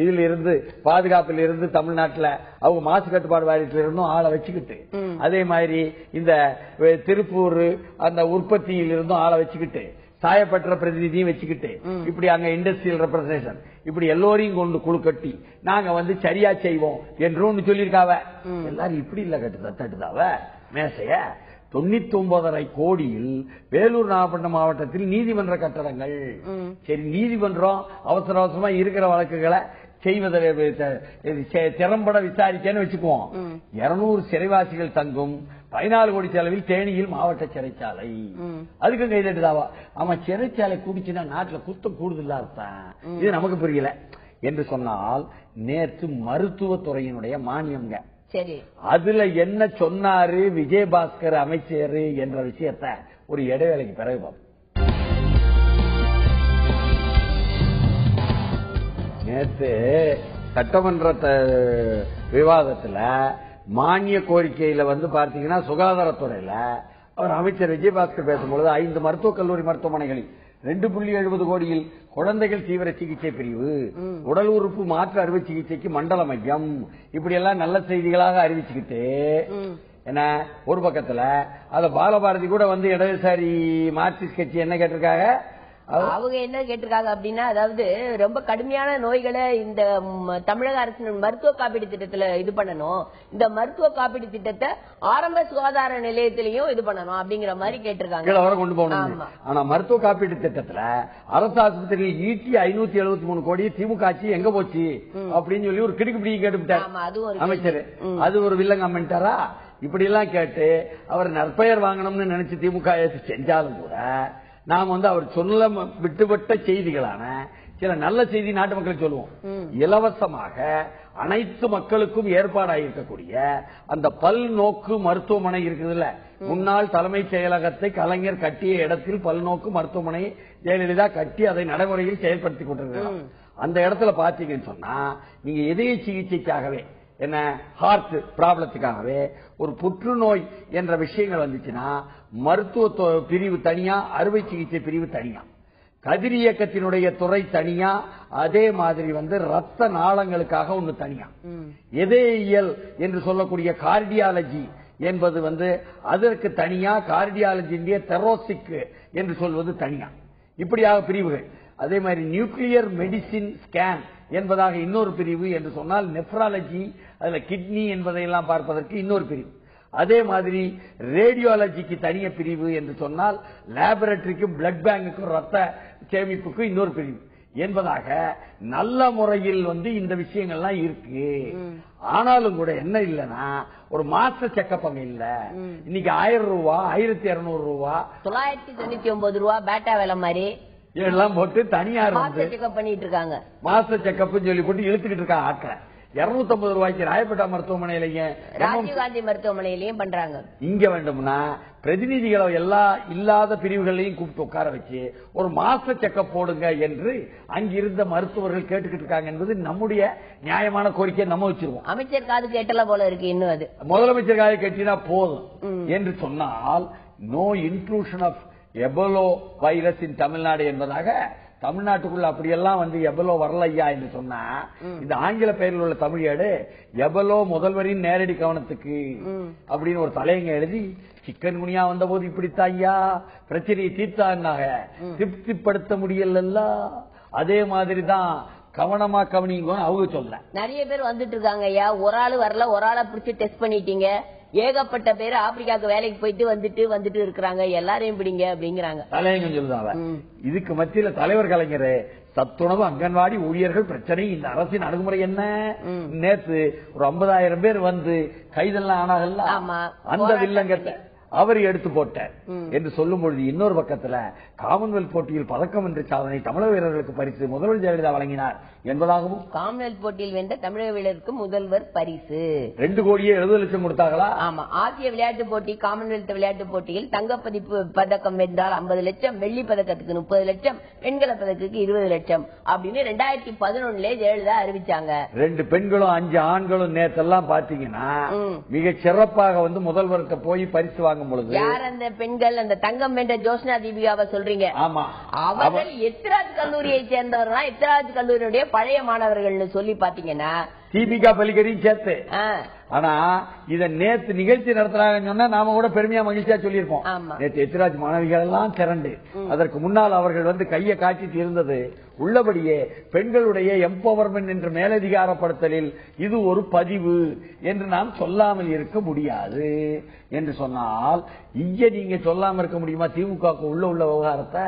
Speaker 2: இதுல இருந்து பாதுகாப்பில் இருந்து தமிழ்நாட்டுல அவங்க மாசு கட்டுப்பாடு வாரியத்துல இருந்தும் ஆளை வச்சுக்கிட்டு, அதே மாதிரி இந்த திருப்பூர் அந்த உற்பத்தியில் இருந்தும் ஆளை வச்சுக்கிட்டு, சாயப்பட்ட பிரதிநிதியும் வச்சுக்கிட்டு, இப்படி அங்க இண்டஸ்ட்ரியல் ரெப்ரசன்டேஷன் இப்படி எல்லோரையும் கொண்டு குழு கட்டி நாங்க சரியா செய்வோம் என்று சொல்லியிருக்காவ. எல்லாரும் இப்படி இல்ல தட்டுதாவ மேசைய. 99.5 கோடியில் வேலூர் நாகப்பட்டினம் மாவட்டத்தில் நீதிமன்ற கட்டடங்கள். சரி, நீதிமன்றம் அவசர அவசரமா இருக்கிற வழக்குகளை செய்வதை திறம்பட விசாரிக்கன்னு வச்சுக்குவோம். 200 சிறைவாசிகள் தங்கும் 14 கோடி செலவில் தேனியில் மாவட்ட சிறைச்சாலை. அதுக்கு கைதட்டுதாவா? ஆமா, சிறைச்சாலை குடிச்சுன்னா நாட்டுல குத்தம் கூடுதலா இருப்பேன். இது நமக்கு புரியல என்று சொன்னால், நேற்று மருத்துவத்துறையினுடைய மானியம்ங்க. சரி, அதுல என்ன சொன்னாரு விஜயபாஸ்கர் அமைச்சர் என்ற விஷயத்த ஒரு இடைவேளைக்கு பிறகு நேற்று சட்டமன்ற விவாதத்துல மானிய கோரிக்கையில பாத்தீங்கன்னா சுகாதாரத்துறையில அவர் அமைச்சர் விஜயபாஸ்கர் பேசும்பொழுது 5 மருத்துவக் கல்லூரி மருத்துவமனைகளில் 2.70 கோடியில் குழந்தைகள் தீவிர சிகிச்சை பிரிவு, உடல் உறுப்பு மாற்று அறுவை சிகிச்சைக்கு மண்டல மையம், இப்படி எல்லாம் நல்ல செய்திகளாக அறிவிச்சுக்கிட்டு என்ன ஒரு பக்கத்துல அத பாலபாரதி கூட இடதுசாரி மார்க்சிஸ்ட் கட்சி என்ன கேட்டிருக்காங்க?
Speaker 1: அவங்க என்ன கேட்டிருக்காங்க அப்படின்னா, அதாவது ரொம்ப கடுமையான நோய்களை இந்த தமிழக அரசு மருத்துவ காப்பீடு திட்டத்துல இது பண்ணணும், இந்த மருத்துவ காப்பீடு திட்டத்தை ஆரம்ப சுகாதார நிலையத்திலையும் இது பண்ணணும் அப்படிங்கிற மாதிரி கேட்டிருக்காங்க.
Speaker 2: கொண்டு போகணும். ஆனா மருத்துவ காப்பீடு திட்டத்துல அரசு ஆஸ்பத்திரியில் ஈட்டி 573 கோடி திமுக ஆட்சி எங்க போச்சு அப்படின்னு சொல்லி ஒரு கிடுக்குப்பிடி கேட்டுவிட்டார் அமைச்சர். அது ஒரு வில்லங்க அமைட்டாரா? இப்படி எல்லாம் கேட்டு அவர் நற்பெயர் வாங்கணும்னு நினைச்சு திமுக செஞ்சாலும் கூட நாம் அவர் சொல்ல விட்டுவிட்ட செய்திகளான சில நல்ல செய்தி நாட்டு மக்களுக்கு சொல்லுவோம். இலவசமாக அனைத்து மக்களுக்கும் ஏற்பாடாயிருக்கக்கூடிய அந்த பல்நோக்கு மருத்துவமனை இருக்குதுல்ல, முன்னாள் தலைமைச் செயலகத்தை கலைஞர் கட்டிய இடத்தில் பல்நோக்கு மருத்துவமனை ஜெயலலிதா கட்டி அதை நடைமுறையில் செயல்படுத்தி கொண்டிருக்கிறார். அந்த இடத்துல பாத்தீங்கன்னு சொன்னா, நீங்க இதய சிகிச்சைக்காகவே என்ன ஹார்ட் ப்ராப்ளத்துக்காகவே ஒரு புற்றுநோய் என்ற விஷயங்கள் வந்துச்சுன்னா மருத்துவ பிரிவு தனியா, அறுவை சிகிச்சை பிரிவு தனியா, கதிரியக்கத்தினுடைய துறை தனியா, அதே மாதிரி ரத்த நாளங்களுக்காக ஒண்ணு தனியா, இதயவியல் என்று சொல்லக்கூடிய கார்டியாலஜி என்பது அதற்கு தனியா, கார்டியாலஜி தெரோசிக் என்று சொல்வது தனியா, இப்படியாக பிரிவுகள். அதே மாதிரி நியூக்ளியர் மெடிசின் ஸ்கேன் என்பதாக இன்னொரு பிரிவு என்று சொன்னால், நெப்ராலஜி அதுல கிட்னி என்பதையெல்லாம் பார்ப்பதற்கு இன்னொரு பிரிவு. அதே மாதிரி ரேடியோலஜிக்கு தனிய பிரிவு என்று சொன்னால், லேபரட்டரிக்கும் பிளட் பேங்குக்கும் ரத்த சேமிப்புக்கும் இன்னொரு பிரிவு என்பதாக நல்ல முறையில் இந்த விஷயங்கள்லாம் இருக்கு. ஆனாலும் கூட என்ன இல்லன்னா, ஒரு மாஸ்டர் செக்கப் அங்க இல்ல. இன்னைக்கு 1000 ரூபா, 1200 ரூபா,
Speaker 1: 999 ரூபா பேட்டா வேலை மாதிரி
Speaker 2: எல்லாம் போட்டு தனியார்
Speaker 1: பண்ணிட்டு இருக்காங்க.
Speaker 2: மாஸ்டர் செக்கப் சொல்லி போட்டு இழுத்துக்கிட்டு இருக்காங்க ஆட்களை. 250 ரூபாய்க்கு ராயப்பேட்டா மருத்துவமனையிலையும்
Speaker 1: ராஜீவ்காந்தி மருத்துவமனையிலையும் பண்றாங்க.
Speaker 2: இங்க வேண்டும்னா பிரதிநிதிகளை எல்லா இல்லாத பிரிவுகளையும் கூப்பிட்டு உட்கார வச்சு ஒரு மாஸ்டர் செக்கப் போடுங்க என்று அங்கிருந்த மருத்துவர்கள் கேட்டுக்கிட்டு இருக்காங்க என்பது நம்முடைய நியாயமான கோரிக்கை. நம்ம வச்சிருவோம்.
Speaker 1: அமைச்சர் காது கேட்டல போல இருக்கு. இன்னும் அது
Speaker 2: முதலமைச்சர் காது கேட்டினா போதும் என்று சொன்னால், no inclusion of Ebola virus in Tamil Nadu என்பதாக தமிழ்நாட்டுக்குள்ள அப்படியெல்லாம் எபோலோ வரலையா என்று சொன்னா, இந்த ஆங்கில பெயரில் உள்ள தமிழேடு எபோலோ முதல்வரின் நேரடி கவனத்துக்கு அப்படின்னு ஒரு தலையங்க எழுதி, சிக்கன் குனியா வந்த போது இப்படித்தான் ஐயா பிரச்சனையை தீர்த்தாங்க, திருப்திப்படுத்த முடியல. அதே மாதிரிதான் கவனமா கவனிங்க அவங்க சொல்ல.
Speaker 1: நிறைய பேர் வந்துட்டு இருக்காங்க ஐயா. ஒரு ஆளு வரல, ஒரு ஆளை பிடிச்சி டெஸ்ட் பண்ணிட்டீங்க, ஏகப்பட்ட பேர் ஆப்பிரிக்காவுக்கு வேலைக்கு போயிட்டு வந்துட்டு இருக்கிறாங்க, எல்லாரையும் பிடிங்க அப்படிங்கிறாங்க.
Speaker 2: தலையங்கம் சொல்லுதாங்க. இதுக்கு மத்தியில தலைவர் கலைஞர் சத்துணவு அங்கன்வாடி ஊழியர்கள் பிரச்சனை, இந்த அரசின் அணுகுமுறை என்ன? நேத்து ஒரு 50,000 பேர் வந்து கைதெல்லாம் ஆனாகல்ல, அந்த வில்லங்கத்தை அவர் எடுத்து போட்டார் என்று சொல்லும் பொழுது, இன்னொரு பக்கத்துல காமன்வெல்த் போட்டியில் பதக்கம் வென்ற சாதனை தமிழக வீரர்களுக்கு பரிசு முதல்வர் ஜெயலலிதா வழங்கினார் என்பதாகவும்,
Speaker 1: காமன்வெல்த் போட்டியில் வென்ற தமிழக வீரருக்கு முதல்வர் பரிசு
Speaker 2: 2 கோடியே 70 லட்சம் கொடுத்தாங்களா?
Speaker 1: ஆமா. ஆசிய விளையாட்டு போட்டி, காமன்வெல்த் விளையாட்டு போட்டியில் தங்கப்பதிப்பு பதக்கம் வென்றால் 50 லட்சம், வெள்ளி பதக்கத்துக்கு 30 லட்சம், வெண்கல பதக்கத்துக்கு 20 லட்சம் அப்படின்னு 2011 ஜெயலலிதா அறிவிச்சாங்க.
Speaker 2: 2 பெண்களும் 5 ஆண்களும் நேத்தெல்லாம் பாத்தீங்கன்னா மிக சிறப்பாக வந்து முதல்வர்கிட்ட போய் பரிசு வாங்க பொழுது,
Speaker 1: யார் அந்த பெண்கள்? அந்த தங்கம் வென்ற ஜோஷ்னா தீபிகாவை சொல்றீங்க?
Speaker 2: ஆமா.
Speaker 1: அவர்கள் எத்திராஜ் கல்லூரியை சேர்ந்தவர்களா, எத்திராஜ் கல்லூரியுடைய பழைய மாணவர்கள் சொல்லி பாத்தீங்கன்னா
Speaker 2: தீபிகா பலிகரையும் சேர்த்து. ஆனா இத நேத்து நிகழ்ச்சி நடத்துறாங்கன்னு சொன்னா நாம கூட பெருமையா மகிழ்ச்சியா சொல்லியிருப்போம். நேற்று எத்திராஜ் மாணவிகள் எல்லாம் திரண்டு அதற்கு முன்னால் அவர்கள் வந்து கையை காட்டிட்டு இருந்தது உள்ளபடியே பெண்களுடைய எம்பவர்மெண்ட் என்ற மேலதிகாரப்படுத்தலில் இது ஒரு பதிவு என்று நாம் சொல்லாமல் இருக்க முடியாது என்று சொன்னால், இங்க நீங்க சொல்லாம இருக்க முடியுமா? திமுக உள்ள விவகாரத்தை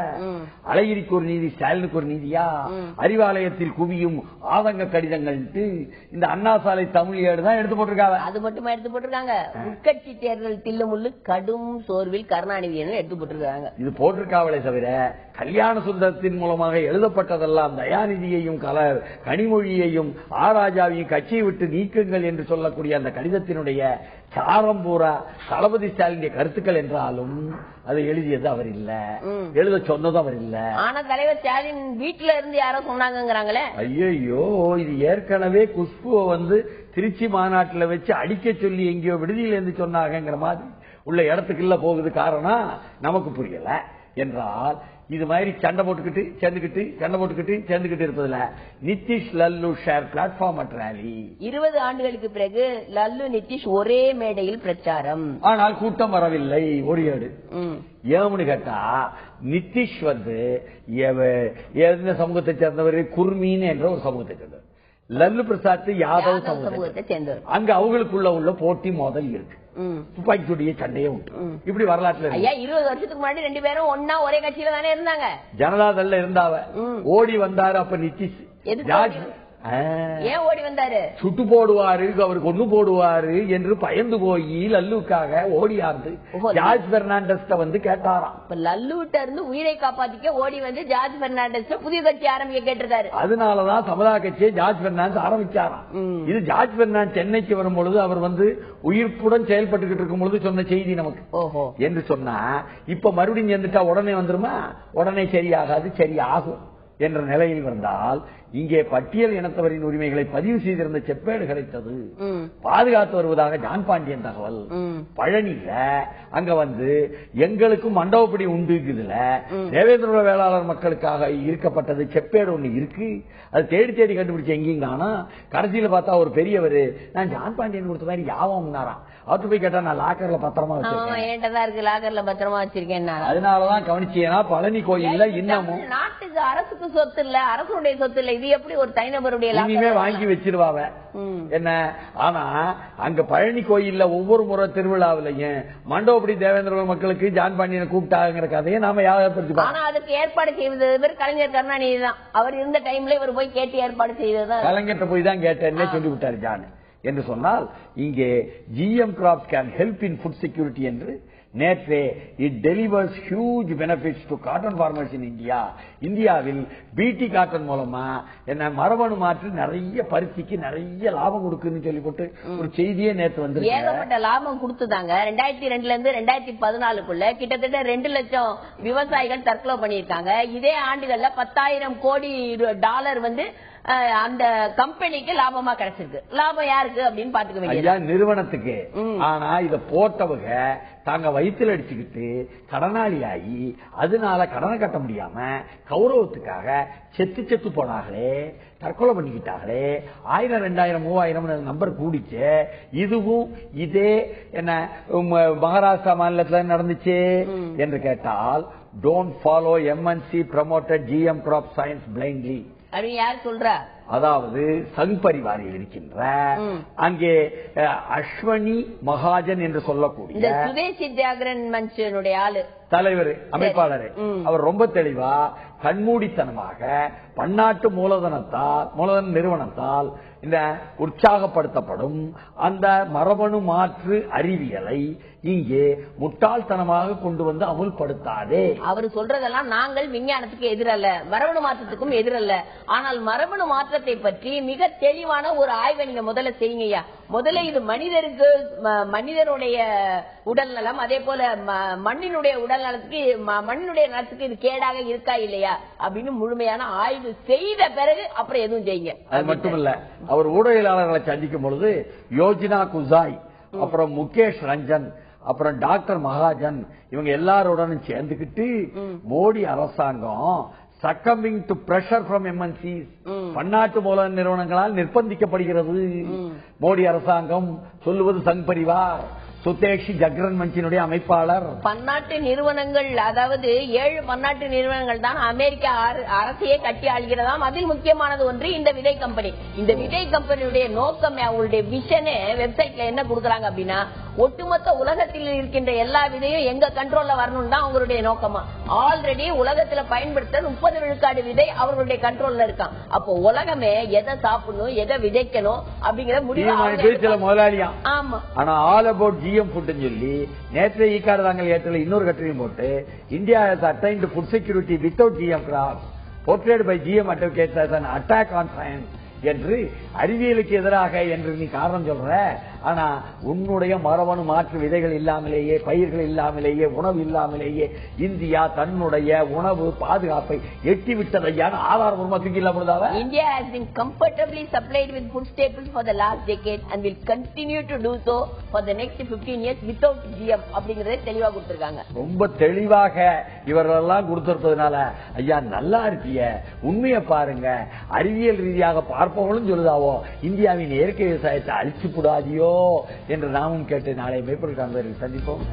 Speaker 2: அழகிரிக்கு ஒரு நீதி, ஸ்டாலினுக்கு ஒரு நீதியா? அறிவாலயத்தில் குவியும் ஆதங்க கடிதங்கள் இந்த அண்ணா சாலை தமிழ் ஏடு தான் எடுத்து போட்டிருக்காங்க.
Speaker 1: அது மட்டுமா எடுத்து போட்டிருக்காங்க? உட்கட்சி தேர்தல் தில்லுமுள்ளு கடும் சோர்வில் கருணாநிதி எடுத்து போட்டிருக்காங்க.
Speaker 2: இது போட்டிருக்காவளே தவிர கல்யாண சுந்தரத்தின் மூலமாக எழுதப்பட்டதெல்லாம் தயாநிதியையும் கனிமொழியையும் ஆராஜாவையும் கட்சியை விட்டு நீக்குங்கள் என்று சொல்லக்கூடிய அந்த கடிதத்தினுடைய சாரம்பூரா தளபதி ஸ்டாலின் கருத்துக்கள் என்றாலும் அதை எழுதியது அவர் இல்ல, எழுத சொன்னதும் அவர் இல்ல.
Speaker 1: ஆனா தலைவர் ஸ்டாலின் வீட்டுல இருந்து யாரோ சொன்னாங்கிறாங்களே.
Speaker 2: ஐயோ, இது ஏற்கனவே குஷ்புவை வந்து திருச்சி மாநாட்டில் வச்சு அடிக்க சொல்லி எங்கேயோ விடுதியில இருந்து சொன்னாங்கிற மாதிரி உள்ள இடத்துக்கு இல்ல போகுது. காரணம் நமக்கு புரியல என்றால், இது மாதிரி சண்டை போட்டுக்கிட்டு சேர்ந்துகிட்டு இருப்பதுல Nitish Lalu share platform at rally.
Speaker 1: 20 ஆண்டுகளுக்கு பிறகு லல்லு நிதிஷ் ஒரே மேடையில் பிரச்சாரம்.
Speaker 2: ஆனால் கூட்டம் வரவில்லை. ஒரு ஏடு ஏன்னு கேட்டா, நிதிஷ் வந்து எந்த சமூகத்தை சேர்ந்தவர்? குர்மீன் என்ற ஒரு சமூகத்தை சேர்ந்தவர். லல்லு பிரசாத் யாதவ் சமூகத்தை சேர்ந்தவர். அங்க அவங்களுக்குள்ள உள்ள போட்டி மோதல் இருக்கு, துப்பாக்கியுடைய சண்டையே உண்டு. இப்படி வரலாற்றுல
Speaker 1: 20 வருஷத்துக்கு முன்னாடி 2 பேரும் ஒன்னா ஒரே கட்சியில தானே இருந்தாங்க.
Speaker 2: ஜனதாதள்ல இருந்தாவ. ஓடி வந்தாரு அப்ப நிதிஷ்.
Speaker 1: ஏன் ஓடி வந்தாரு?
Speaker 2: சுட்டு போடுவாரு, அவருக்கு ஒண்ணு போடுவாரு என்று பயந்து போய் லல்லுக்காக ஓடியாரு. ஜார்ஜ் பெர்னாண்டஸ் வந்து கேட்டாராம்.
Speaker 1: லல்லுட்ட இருந்து உயிரை காப்பாத்திக்க ஓடி வந்து ஜார்ஜ் பெர்னாண்டஸ் புதிய கட்சி ஆரம்பிக்க கேட்டிருக்காரு.
Speaker 2: அதனாலதான் சமதா கட்சியை ஜார்ஜ் பெர்னாண்டஸ் ஆரம்பிச்சாராம். இது ஜார்ஜ் பெர்னாண்டஸ் சென்னைக்கு வரும்பொழுது அவர் வந்து உயிர்ப்புடன் செயல்பட்டு இருக்கும் பொழுது சொன்ன செய்தி நமக்கு என்று சொன்னா, இப்ப மறுபடியும் சேர்ந்துட்டா உடனே வந்துருமா? உடனே சரியாகாது, சரியாகும் என்ற நிலையில் வந்தால், இங்கே பட்டியல் இனத்தவரின் உரிமைகளை பதிவு செய்திருந்த செப்பேடு கிடைத்தது, பாதுகாத்து வருவதாக ஜான் பாண்டியன் தகவல். பழனியில அங்க வந்து எங்களுக்கும் மண்டபப்படி உண்டு இருக்குதுல, தேவேந்திர வேளாளர் மக்களுக்காக இருக்கப்பட்டது செப்பேடு ஒண்ணு இருக்கு. அது தேடி தேடி கண்டுபிடிச்சு எங்கேயும் காணா. கடைசியில பார்த்தா ஒரு பெரியவர், நான் ஜான் பாண்டியன் கொடுத்த மாதிரி யாவம்னாராம். அவர்கிட்ட போய் கேட்டா, நான் லாக்கர்ல பத்திரமா வச்சிருக்கேன். அதனாலதான் கவனிச்சேன்னா பழனி கோயில்ல இன்னமும்
Speaker 1: நாட்டுக்கு அரசுக்கு சொத்து இல்ல, அரசுடைய சொத்து இல்ல, இது எப்படி ஒரு தனிநபருடைய
Speaker 2: இனிமே வாங்கி வச்சிருவாங்க என்ன? ஆனா அங்க பழனி கோயில்ல ஒவ்வொரு முறை திருவிழாவிலையும் மண்டபப்படி தேவேந்திர மக்களுக்கு ஜான் பாண்டியனை கூப்பிட்டாங்கிற கதையை நாம யாவது.
Speaker 1: ஆனா அதுக்கு ஏற்பாடு செய்வது கலைஞர் கருணாநிதி தான். அவர் இருந்த டைம்ல இவர் போய் கேட்டு ஏற்பாடு செய்ததுதான்.
Speaker 2: கலைஞர்கிட்ட போய் தான் கேட்டேன்னே சொல்லி விட்டாரு ஜான். என்று சொன்னால், இங்கே GM Crops can help in food security என்று நேற்றே it delivers huge benefits to cotton farmers in India. இந்தியாவில் BT காட்டன் மூலமா என்ன மரபணு மாற்று நிறைய பருத்திக்கு நிறைய லாபம் கொடுக்குன்னு சொல்லி போட்டு ஒரு செய்தியே நேற்று வந்து
Speaker 1: ஏகப்பட்ட லாபம் கொடுத்துதாங்க. 2002 இருந்து 2014 கிட்டத்தட்ட 2 லட்சம் விவசாயிகள் தற்கொலை பண்ணியிருக்காங்க. இதே ஆண்டுகள்ல $10,000 கோடி வந்து அந்த கம்பெனிக்கு லாபமா கிடைச்சிருக்கு. லாபம் யாருக்கு அப்படின்னு பாத்துக்க வேண்டியது
Speaker 2: நிறுவனத்துக்கு. ஆனா இத போட்டவங்க தாங்க வயிற்றுல அடிச்சுக்கிட்டு கடனாளி ஆகி அதனால கடனை கட்ட முடியாம கௌரவத்துக்காக செத்து போனாங்களே, தற்கொலை பண்ணிக்கிட்டாங்களே. 1000, 2000, 3000 நம்பர் கூடிச்சு. இதுவும் இதே என்ன மகாராஷ்டிரா மாநிலத்தில் நடந்துச்சு என்று கேட்டால், don't follow MNC promoted GM crop science blindly
Speaker 1: அப்படின்னு யார் சொல்றா?
Speaker 2: அதாவது சங் பரிவாரில் இருக்கின்ற அங்கே அஸ்வனி மகாஜன் என்று சொல்லக்கூடிய
Speaker 1: சுதேசி தியாகரன் மன்சனுடைய ஆளு
Speaker 2: தலைவர், அமைப்பாளர். அவர் ரொம்ப தெளிவா கண்மூடித்தனமாக பன்னாட்டு மூலதன நிறுவனத்தால் இந்த உற்சாகப்படுத்தப்படும் அந்த மரபணு மாற்று அறிவியலை இங்கே முட்டாள்தனமாக கொண்டு வந்து அமுல்படுத்தாதே.
Speaker 1: அவர் சொல்றதெல்லாம் நாங்கள் விஞ்ஞானத்துக்கு எதிரல்ல, மரபணு மாற்றத்துக்கும் எதிரல்ல. ஆனால் மரபணு மாற்றத்தை பற்றி மிக தெளிவான ஒரு ஆய்வை நீங்க முதல்ல செய்யுங்கய்யா. முதல்ல இது மனிதருக்கு, மனிதனுடைய உடல் நலம், அதே போல மண்ணினுடைய உடல் நலத்துக்கு, மண்ணினுடைய நலத்துக்கு இது கேடாக இருக்கா இல்லையா அப்படின்னு முழுமையான ஆய்வு செய்த பிறகு அப்புறம் எதுவும் செய்யுங்க.
Speaker 2: அது மட்டுமல்ல, அவர் ஊடகவியலாளர்களை சந்திக்கும் பொழுது யோஜனா குசாய், அப்புறம் முகேஷ் ரஞ்சன், அப்புறம் டாக்டர் மகாஜன், இவங்க எல்லாருடனும் சேர்ந்துகிட்டு மோடி அரசாங்கம் சக்கமிங் டு பிரஷர் ஃப்ரம் MNCs, பன்னாட்டு மூலதன நிறுவனங்களால் நிர்பந்திக்கப்படுகிறது. மோடி அரசாங்கம் சொல்லுவது சங் பரிவார், சுதேஷி ஜக்ரன் மன்சினுடைய அமைப்பாளர்.
Speaker 1: பன்னாட்டு நிறுவனங்கள், அதாவது 7 பன்னாட்டு நிறுவனங்கள் தான் அமெரிக்க அரசையே கட்டி ஆள்கிறதாம். அதில் முக்கியமானது ஒன்று இந்த விதை கம்பெனி. இந்த விதை கம்பெனியுடைய நோக்கம், அவங்களுடைய விஷனே வெப்சைட்ல என்ன கொடுக்கறாங்க அப்படின்னா, ஒட்டுமொத்த உலகத்தில் இருக்கின்ற எல்லா விதையும் எங்க கண்ட்ரோல்ல வரணும் தான் அவங்களுடைய நோக்கமா. ஆல்ரெடி உலகத்துல பயன்படுத்த 30 விழுக்காடு விதை அவர்களுடைய கண்ட்ரோல்ல இருக்கான். அப்போ உலகமே எதை சாப்பிடணும், எதை விதைக்கணும் அப்படிங்கிற முடிவு
Speaker 2: முதலாளியா.
Speaker 1: ஆமா.
Speaker 2: ஆனா ஆல் அபவுட் GM ஃபுட் சொல்லி நேற்று ஈக்காடு தாங்கள் ஏற்றல இன்னொரு கட்டுரையும் போட்டு, India has attained food security without GM crops portrayed by GM advocates as an attack on science என்று அறிவியலுக்கு எதிராக என்று நீ காரணம் சொல்ற. ஆனா உன்னுடைய மரபணு மாற்று விதைகள் இல்லாமலேயே, பயிர்கள் இல்லாமலேயே, உணவு இல்லாமலேயே இந்தியா தன்னுடைய உணவு பாதுகாப்பை எட்டிவிட்டதையான ஆதாரபூர்வமா தூக்கிடலாம்.
Speaker 1: India has been comfortably supplied with food staples for the last decade and will continue to do so for the next 15 years without GM அப்படிங்கறதை தெளிவா கொடுத்திருக்காங்க.
Speaker 2: ரொம்ப தெளிவாக இவரெல்லாம் கொடுத்திருப்பதனால ஐயா நல்லா இருக்கிய, உண்மையை பாருங்க, அறிவியல் ரீதியாக பார்ப்பவங்களும் சொல்லுதாவோ இந்தியாவின் இயற்கை விவசாயத்தை அழிச்சு கூடாதியோ என்று நாமும் கேட்டு நாளை மேற்பொருள் காண்பவர்கள் சந்திப்போம்.